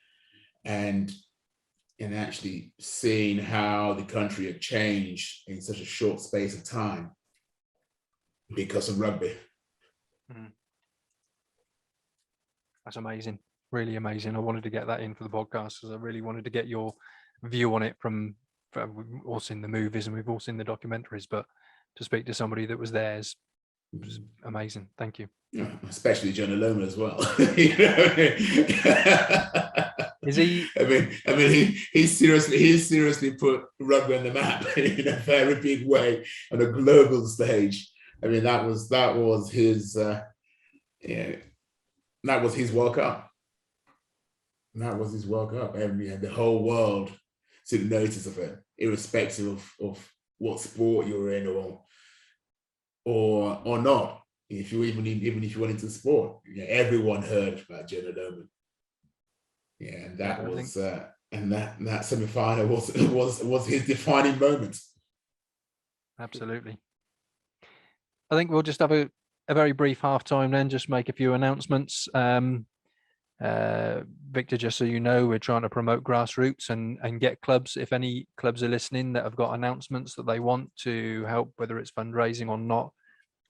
and actually seeing how the country had changed in such a short space of time because of rugby. That's amazing, really amazing. I wanted to get that in for the podcast because I really wanted to get your view on it from we've all seen the movies and we've all seen the documentaries, but to speak to somebody that was there was amazing. Thank you. Yeah, especially Jonah Lomu as well. Is he? I mean, he seriously put rugby on the map in a very big way on a global stage. I mean, that was his World Cup. That was his World Cup, and the whole world took notice of it, irrespective of what sport you were in or not. If you even if you went into sport, everyone heard about Jonah Lomu. And that was and that semi-final was his defining moment. Absolutely. I think we'll just have a very brief halftime then, just make a few announcements. Victor, just so you know, we're trying to promote grassroots and get clubs. If any clubs are listening that have got announcements that they want to help, whether it's fundraising or not,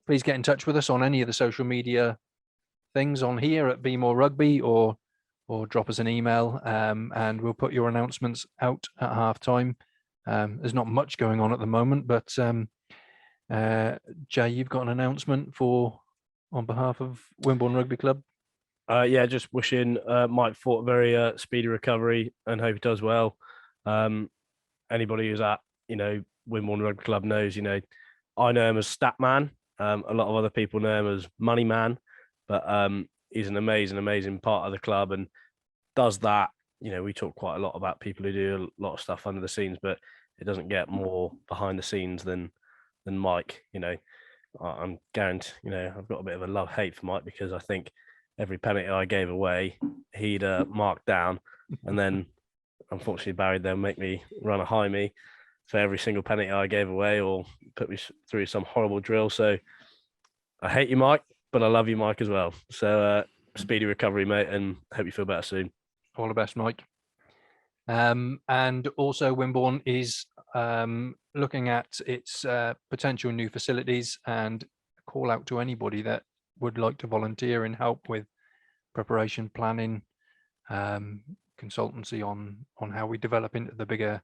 please get in touch with us on any of the social media things on here at Be More Rugby, or drop us an email, and we'll put your announcements out at halftime. There's not much going on at the moment, but Jay, you've got an announcement on behalf of Wimborne Rugby Club. Just wishing Mike Fort a very speedy recovery and hope he does well. Anybody who's at Wimborne Rugby Club knows, I know him as Stat Man. A lot of other people know him as Money Man, but he's an amazing part of the club and does that. We talk quite a lot about people who do a lot of stuff under the scenes, but it doesn't get more behind the scenes than Mike. I'm guaranteed, I've got a bit of a love-hate for Mike, because I think every penalty I gave away, he'd mark down, and then unfortunately Barry they'll make me run a high me for every single penalty I gave away, or put me through some horrible drill. So I hate you, Mike, but I love you, Mike, as well. So speedy recovery, mate, and hope you feel better soon. All the best, Mike. And also Wimborne is looking at its potential new facilities, and call out to anybody that would like to volunteer and help with preparation, planning, consultancy on how we develop into the bigger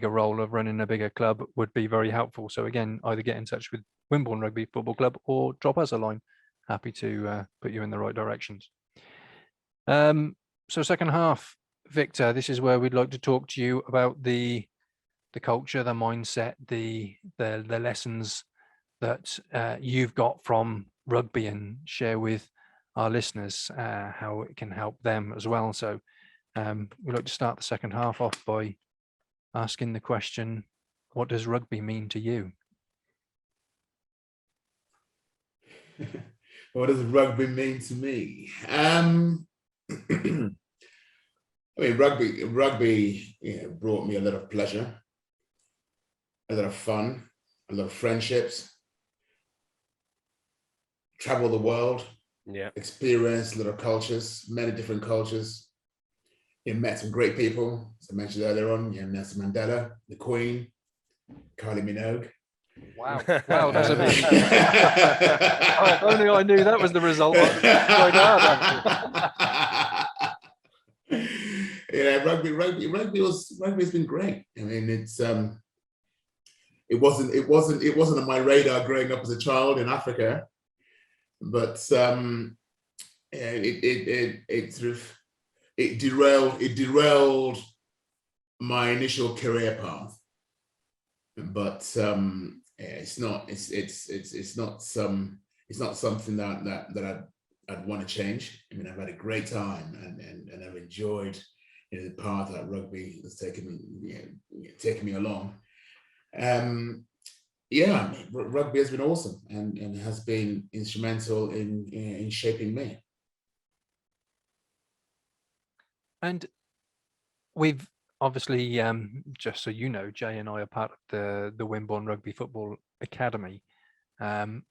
role of running a bigger club would be very helpful. So again, either get in touch with Wimborne Rugby Football Club or drop us a line. Happy to put you in the right directions. So second half, Victor, this is where we'd like to talk to you about the culture, the mindset, the lessons that you've got from rugby, and share with our listeners how it can help them as well. So we'd like to start the second half off by asking the question, what does rugby mean to you? What does rugby mean to me? I mean, rugby brought me a lot of pleasure, a lot of fun, a lot of friendships, travel the world, experience a lot of cultures, many different cultures. Met some great people, as I mentioned earlier on, Nelson Mandela, the Queen, Kylie Minogue. Wow, that's a big. If only I knew that was the result. Rugby's been great. I mean, it wasn't on my radar growing up as a child in Africa, but it derailed my initial career path. But it's not something that I'd want to change. I mean, I've had a great time and I've enjoyed the path that rugby has taken me along. I mean, rugby has been awesome and has been instrumental in shaping me. And we've obviously, just so you know, Jay and I are part of the Wimborne Rugby Football Academy, and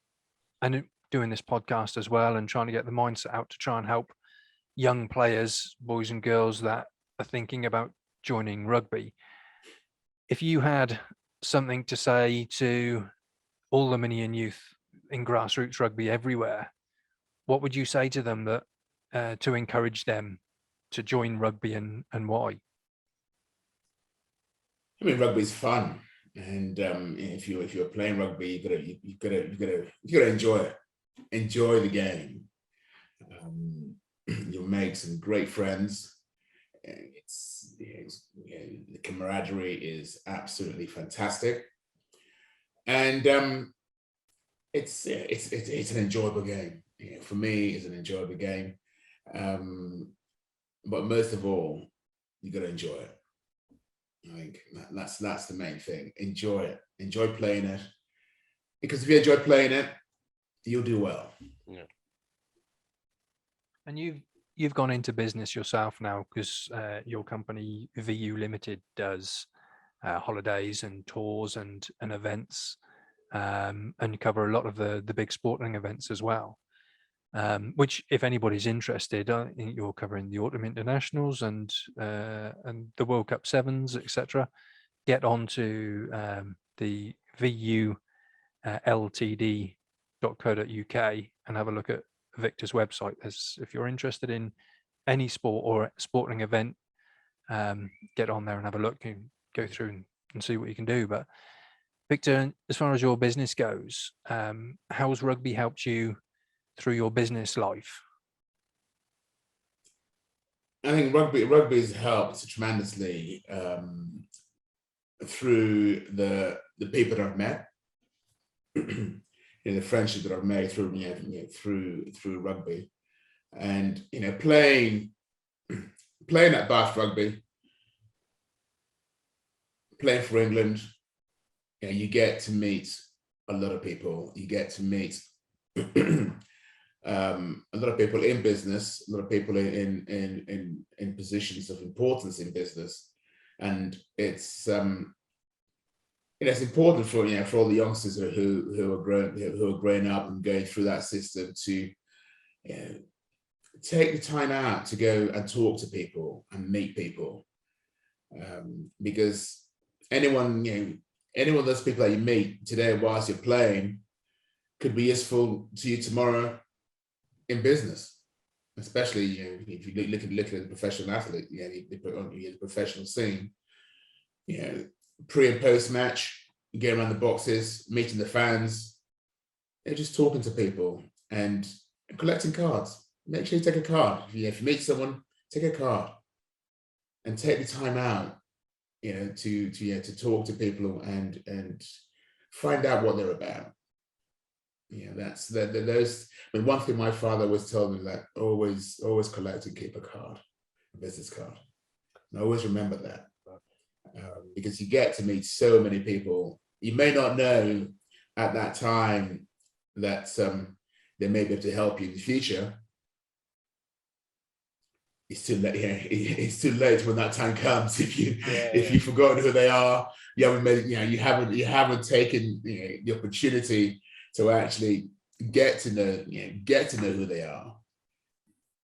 doing this podcast as well, and trying to get the mindset out to try and help young players, boys and girls that are thinking about joining rugby. If you had something to say to all the Minion youth in grassroots rugby everywhere, what would you say to them that to encourage them to join rugby, and why? I mean, rugby is fun, and if you're playing rugby, you gotta enjoy it. Enjoy the game. You'll make some great friends. The camaraderie is absolutely fantastic, and it's an enjoyable game. For me, it's an enjoyable game. But most of all, you got to enjoy it. I think that's the main thing. Enjoy it. Enjoy playing it, because if you enjoy playing it, you'll do well. Yeah. And you've gone into business yourself now, because your company VU Limited does holidays and tours and events, and you cover a lot of the big sporting events as well. Which, if anybody's interested, I think you're covering the Autumn Internationals and the World Cup Sevens, etc. Get on to the VU ltd.co.uk and have a look at Victor's website. If you're interested in any sport or sporting event, get on there and have a look and go through and see what you can do. But Victor, as far as your business goes, how's rugby helped you through your business life? I think rugby's helped tremendously through the people that I've met, the friendship that I've made through rugby, and playing at Bath Rugby, playing for England. You get to meet a lot of people. You get to meet a lot of people in business, a lot of people in positions of importance in business, and it's important for all the youngsters who are growing up and going through that system to take the time out to go and talk to people and meet people, because anyone of those people that you meet today whilst you're playing could be useful to you tomorrow in business, especially if you look at a professional athlete, the professional scene, pre and post match, going around the boxes, meeting the fans, just talking to people and collecting cards. Make sure you take a card. If you meet someone, take a card and take the time out, to talk to people and find out what they're about. That's those. I mean, one thing my father always told me, that always collect and keep a card, a business card. And I always remember that, because you get to meet so many people. You may not know at that time that they may be able to help you in the future. It's too late. It's too late when that time comes. If you've forgotten who they are, you haven't made. You haven't taken the opportunity to actually get to know who they are.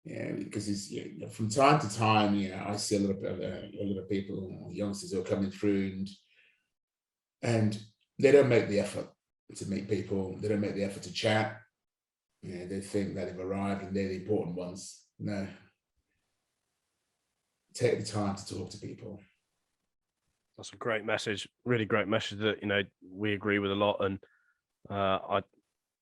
Because it's from time to time, I see a lot of people, youngsters who are coming through, and they don't make the effort to meet people. They don't make the effort to chat. They think that they've arrived and they're the important ones. No. Take the time to talk to people. That's a great message, really great message that, we agree with a lot. And I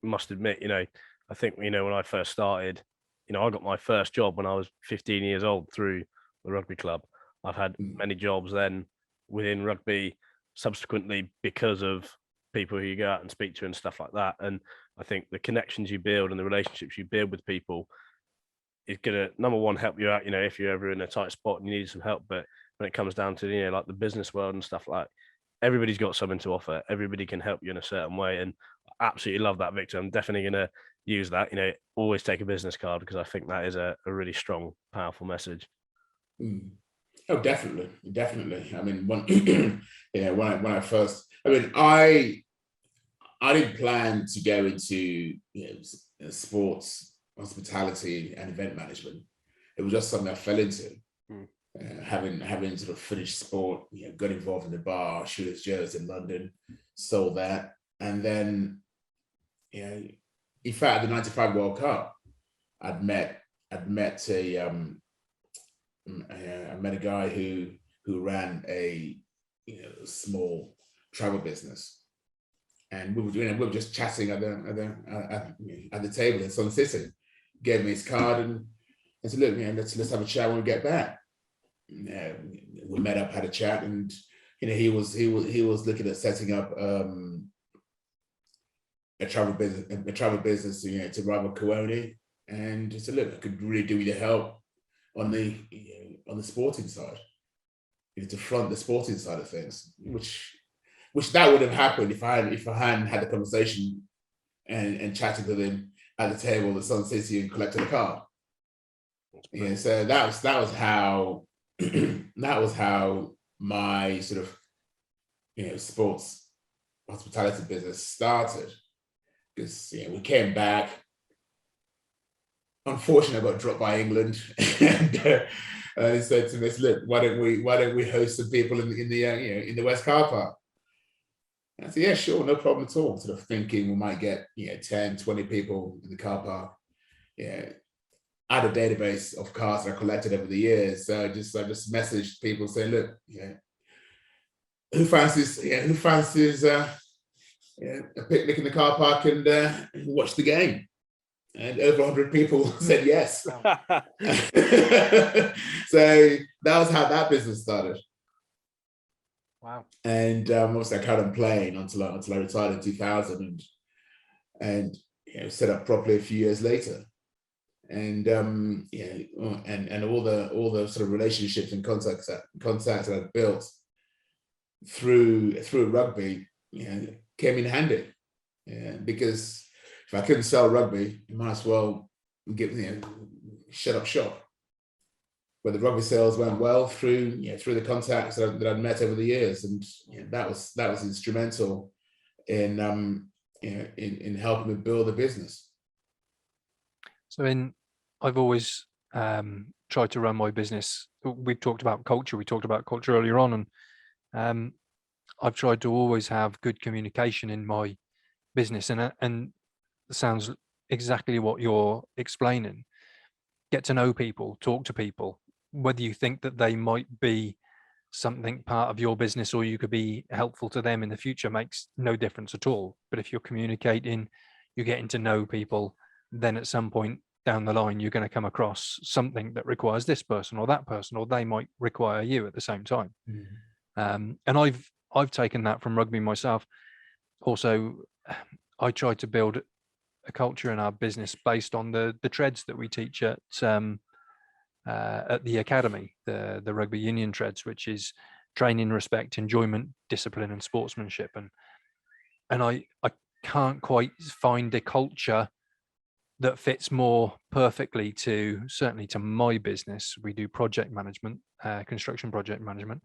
must admit, I think, when I first started, I got my first job when I was 15 years old through the rugby club. I've had many jobs then within rugby subsequently because of people who you go out and speak to and stuff like that. And I think the connections you build and the relationships you build with people is going to, number one, help you out, if you're ever in a tight spot and you need some help. But when it comes down to, like the business world and stuff, like everybody's got something to offer. Everybody can help you in a certain way. And I absolutely love that, Victor. I'm definitely going to use that, always take a business card, because I think that is a really strong, powerful message. Oh, definitely. I mean, when I first, I didn't plan to go into sports, hospitality, and event management. It was just something I fell into. Having sort of finished sport, got involved in the bar, Shooters Joe's in London, sold that, and then, in fact, at the '95 World Cup, I met a guy who ran a small travel business, and we were just chatting at the table in Sun City. Gave me his card and said, "Look, let's have a chat when we get back." We met up, had a chat, and he was looking at setting up a travel business to rival Kuoni, and he said, "Look, I could really do with your help on the sporting side, to front the sporting side of things," which that would have happened if I hadn't had the conversation and chatted with him at the table at Sun City and collected a card. So that was how that was how my sort of sports hospitality business started. Because we came back. Unfortunately, I got dropped by England, and he said to me, "Look, why don't we host some people in the West Car Park?" And I said, "Yeah, sure, no problem at all." Sort of thinking we might get 10, 20 people in the car park. I had a database of cards that I collected over the years, so I just messaged people saying, "Look, who fancies a picnic in the car park and watch the game?" And over 100 people said yes. So that was how that business started. Wow. And obviously I carried on playing until I retired in 2000 and set up properly a few years later. And and all the sort of relationships and contacts that I built through rugby came in handy. Because if I couldn't sell rugby, you might as well shut up shop. But the rugby sales went well through the contacts that I'd met over the years, and that was instrumental in helping me build the business. So in I've always tried to run my business. We talked about culture. We talked about culture earlier on, and I've tried to always have good communication in my business, and it sounds exactly what you're explaining. Get to know people, talk to people, whether you think that they might be something part of your business or you could be helpful to them in the future makes no difference at all. But if you're communicating, you're getting to know people, then at some point down the line, you're going to come across something that requires this person or that person, or they might require you at the same time. And I've taken that from rugby myself. Also, I tried to build a culture in our business based on the treads that we teach at the academy, the rugby union treads, which is training, respect, enjoyment, discipline, and sportsmanship. And I can't quite find a culture that fits more perfectly to, certainly to my business. We do project management, construction project management,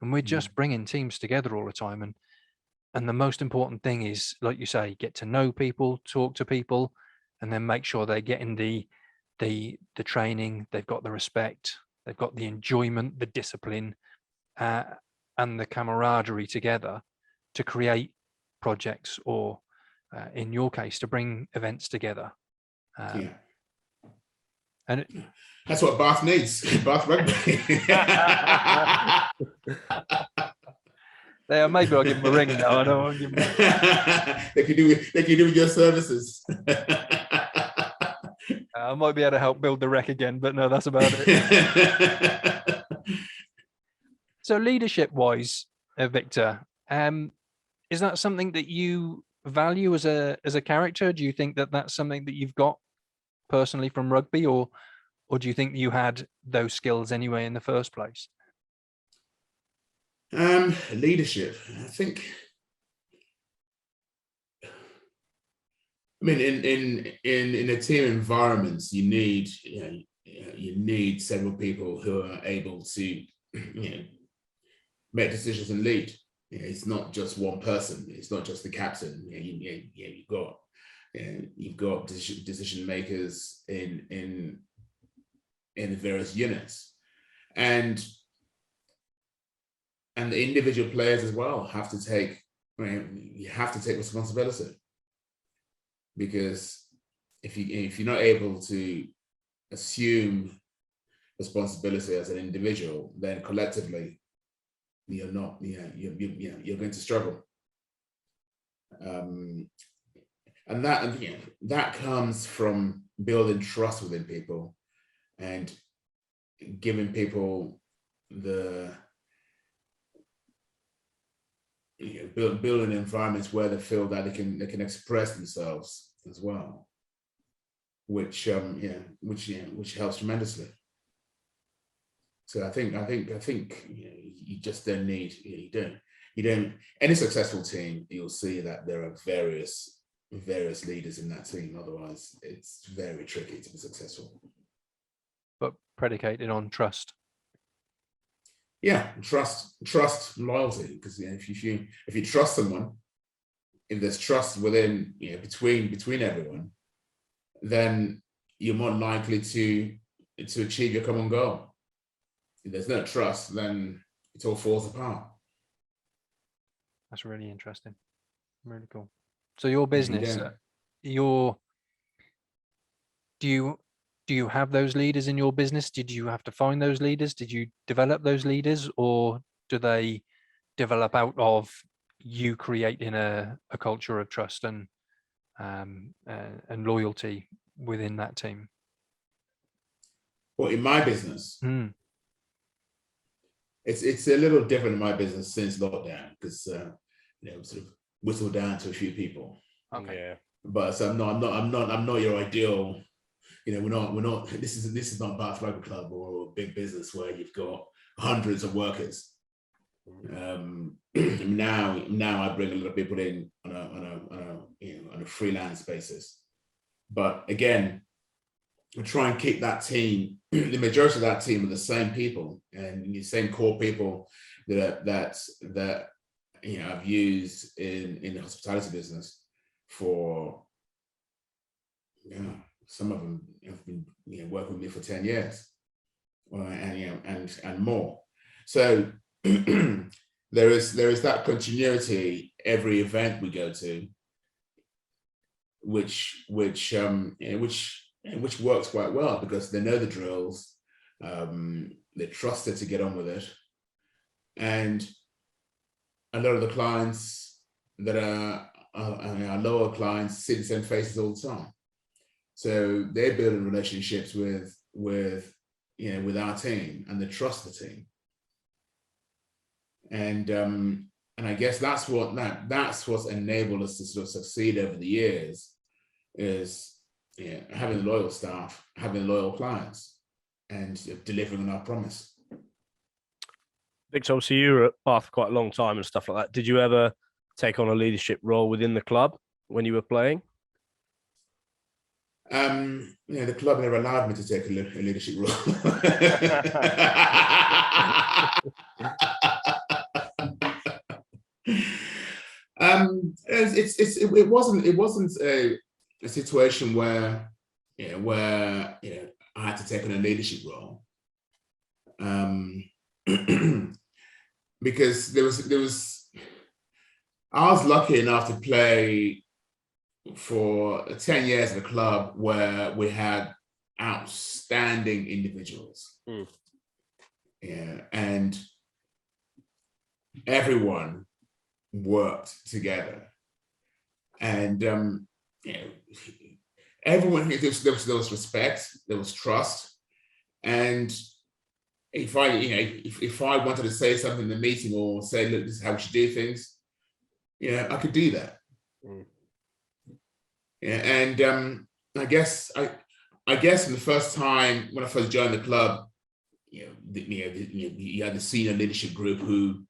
and we're just bringing teams together all the time. And the most important thing is, like you say, get to know people, talk to people, and then make sure they're getting the training, they've got the respect, they've got the enjoyment, the discipline, and the camaraderie together to create projects, or in your case, to bring events together. And that's what Bath needs. Bath Rugby. there, maybe I'll give them a ring now. I don't want to give them. They can do with your services. I might be able to help build the wreck again, but no, that's about it. So leadership-wise, Victor, is that something that you value as a character? Do you think that that's something that you've got personally from rugby, or do you think you had those skills anyway in the first place? Leadership, I think. I mean, in a team environments, you need several people who are able to make decisions and lead. It's not just one person. It's not just the captain. You've got decision makers in the various units, and the individual players as well have to take. You have to take responsibility, because if you're not able to assume responsibility as an individual, then collectively you're not. You're going to struggle. And that comes from building trust within people and giving people building environments where they feel that they can express themselves as well, which helps tremendously. So I think you just don't need you don't any successful team, you'll see that there are various leaders in that team. Otherwise, it's very tricky to be successful. But predicated on trust. Yeah, trust, loyalty. Because if you trust someone, if there's trust within between everyone, then you're more likely to achieve your common goal. If there's no trust, then it all falls apart. That's really interesting. Really cool. So your business, do you have those leaders in your business? Did you have to find those leaders? Did you develop those leaders, or do they develop out of you creating a culture of trust and loyalty within that team? Well, in my business, it's a little different in my business since lockdown, because sort of whittled down to a few people. Okay. Yeah. But so I'm not your ideal. We're not. This is not Bath Rugby Club or a big business where you've got hundreds of workers. Now I bring a lot of people in on a freelance basis. But again, I try and keep that team. The majority of that team are the same people and the same core people that I've used in the hospitality business for some of them have been working with me for 10 years, and more. So there is that continuity every event we go to, which works quite well because they know the drills, they're trusted to get on with it, and a lot of the clients that are our lower clients see the same faces all the time, so they're building relationships with our team, and they trust the team, and I guess that's what's enabled us to sort of succeed over the years, is having loyal staff, having loyal clients, and delivering on our promise. Victor, obviously you were at Bath for quite a long time and stuff like that. Did you ever take on a leadership role within the club when you were playing? The club never allowed me to take a leadership role. It wasn't a situation where I had to take on a leadership role, because I was lucky enough to play for 10 years at a club where we had outstanding individuals. And everyone worked together, and everyone, there was respect, there was trust, and if I wanted to say something in the meeting or say, look, this is how we should do things, I could do that. And I guess in the first time when I first joined the club, you had the senior leadership group who,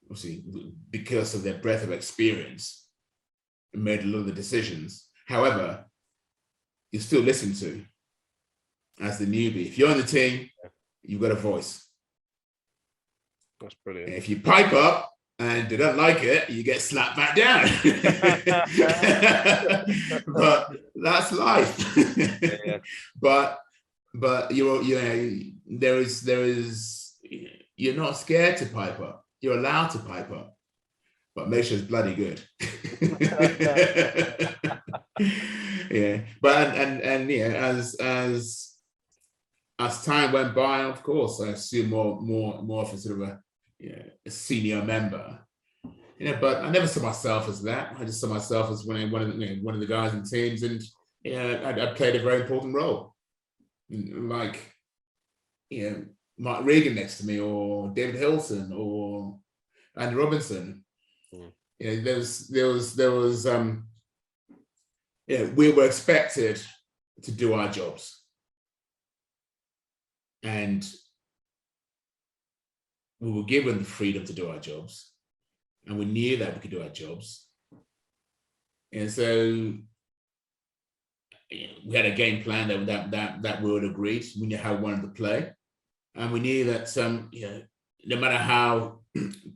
obviously, because of their breadth of experience, made a lot of the decisions. However, you're still listened to as the newbie. If you're on the team, you've got a voice. That's brilliant. And if you pipe up and they don't like it, you get slapped back down. But that's life. Yeah. But you're not scared to pipe up. You're allowed to pipe up, but make sure it's bloody good. But as time went by, of course, I assumed more of a sort of a senior member. But I never saw myself as that. I just saw myself as one of the guys in teams, and I played a very important role. Like Mark Regan next to me, or David Hilton, or Andy Robinson. We were expected to do our jobs, and we were given the freedom to do our jobs, and we knew that we could do our jobs. And so we had a game plan that we would agree. We knew how we wanted to play, and we knew that no matter how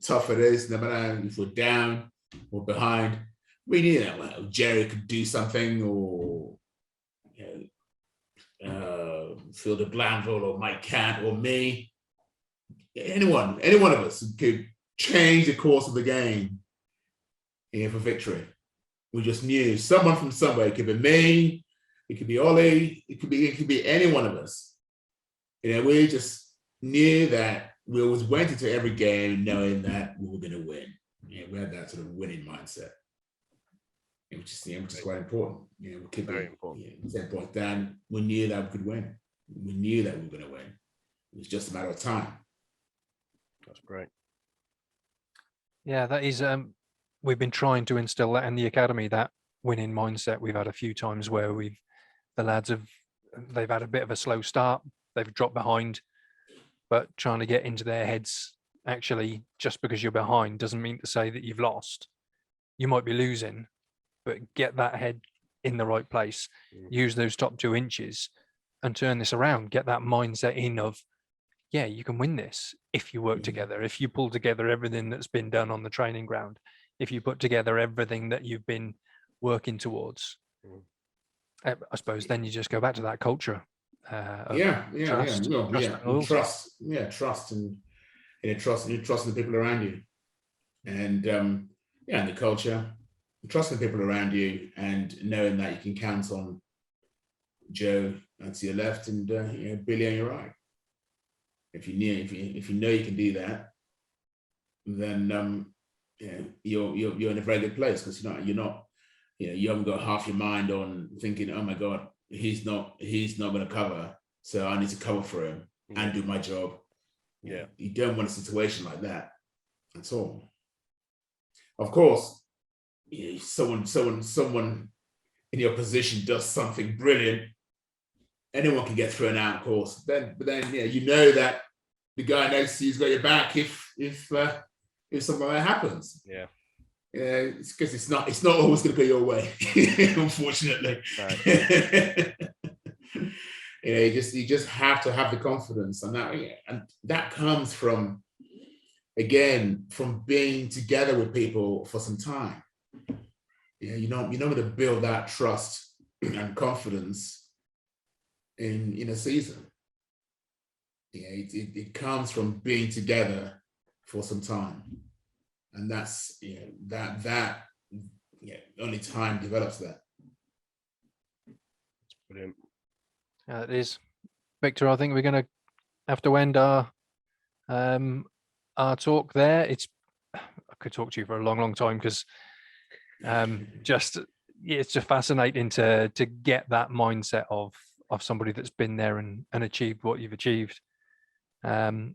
tough it is, no matter if we're down or behind, we knew that Jerry could do something, or Phil de Blanville, or Mike Cant, or me. Any one of us could change the course of the game for victory. We just knew someone from somewhere. It could be me, it could be Ollie, it could be any one of us. We just knew that we always went into every game knowing that we were going to win. We had that sort of winning mindset, which is quite important. We keep very important. Set boys down. We knew that we could win. We knew that we were going to win. It was just a matter of time. That's great. Yeah, that is. We've been trying to instill that in the academy, that winning mindset. We've had a few times where the lads they've had a bit of a slow start. They've dropped behind, but trying to get into their heads, actually, just because you're behind doesn't mean to say that you've lost. You might be losing, but get that head in the right place. Use those top 2 inches and turn this around. Get that mindset in of, yeah, you can win this if you work together, if you pull together everything that's been done on the training ground, if you put together everything that you've been working towards. I suppose then you just go back to that culture. Of trust, Well, trust and loyalty. trust and trust in the people around you, and and the culture, trusting the people around you, and knowing that you can count on Joe to your left and Billy on your right. If you know you can do that, then you're in a very good place, because you haven't got half your mind on thinking, oh my God, he's not going to cover, so I need to cover for him and do my job. Yeah, you don't want a situation like that at all. Of course, someone in your position does something brilliant, anyone can get thrown out, of course. But then you know that the guy next to you's got your back if something like that happens. Yeah. It's because it's not always going to go your way, unfortunately. Right. You just have to have the confidence, and that comes from being together with people for some time. You're not going to build that trust and confidence in a season. It comes from being together for some time, and that's only time develops that. Brilliant. It is, Victor. I think we're going to have to end our talk there. I could talk to you for a long time, because it's just fascinating to get that mindset of somebody that's been there and achieved what you've achieved. I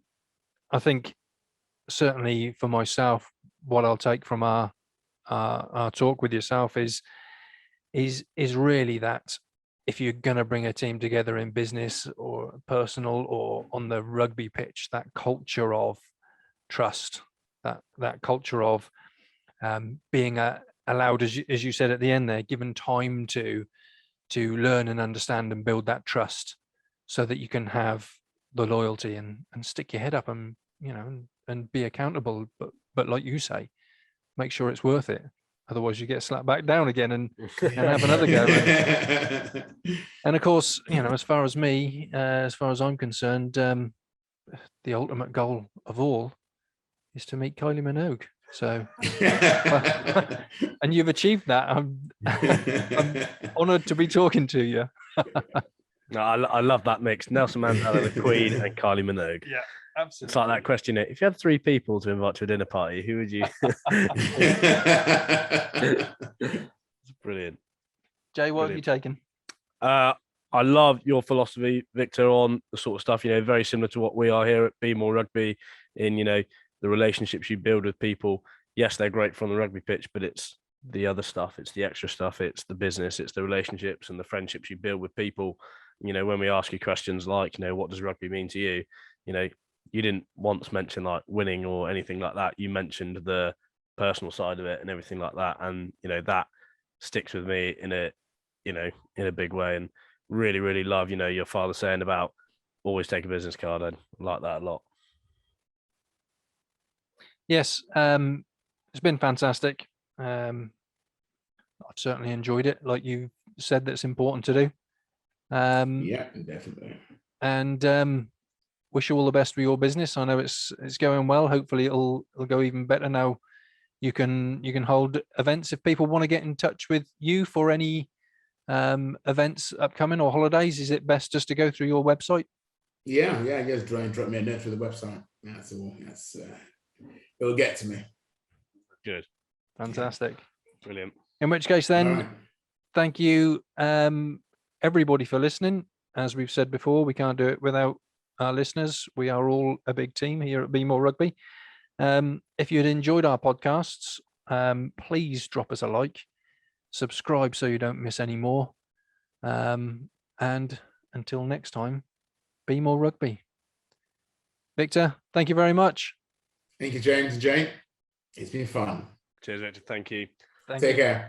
think certainly for myself, what I'll take from our talk with yourself is really that if you're going to bring a team together in business or personal or on the rugby pitch, that culture of trust, that culture of being allowed, as you said at the end there, given time to learn and understand and build that trust, so that you can have the loyalty and stick your head up and and be accountable, but like you say, make sure it's worth it, otherwise you get slapped back down again and have another go. And of course, as far as I'm concerned, the ultimate goal of all is to meet Kylie Minogue. So and you've achieved that. I'm honored to be talking to you. No, I love that mix. Nelson Mandela, the Queen, and Kylie Minogue. Yeah, absolutely. It's like that question: if you had 3 people to invite to a dinner party, who would you? It's brilliant. Jay, what have you taken? I love your philosophy, Victor, on the sort of stuff, very similar to what we are here at Be More Rugby, in, the relationships you build with people. Yes, they're great from the rugby pitch, but it's the other stuff. It's the extra stuff. It's the business. It's the relationships and the friendships you build with people. When we ask you questions like, what does rugby mean to you? You didn't once mention like winning or anything like that. You mentioned the personal side of it and everything like that. And, that sticks with me in a big way. And really, really love, your father saying about always take a business card. I like that a lot. Yes, it's been fantastic. I've certainly enjoyed it. Like you said, that's important to do. Yeah, definitely. And wish you all the best for your business. I know it's going well. Hopefully, it'll go even better now. You can hold events if people want to get in touch with you for any events upcoming or holidays. Is it best just to go through your website? Yeah. Just drop me a note through the website. That's all. It'll get to me. Good. Fantastic. Brilliant. In which case, then, Right. thank you, everybody, for listening. As we've said before, we can't do it without our listeners. We are all a big team here at Be More Rugby. If you'd enjoyed our podcasts, please drop us a like, subscribe so you don't miss any more. And until next time, Be More Rugby. Victor, thank you very much. Thank you, James and Jane. It's been fun. Cheers, Victor. Thank you. Take care.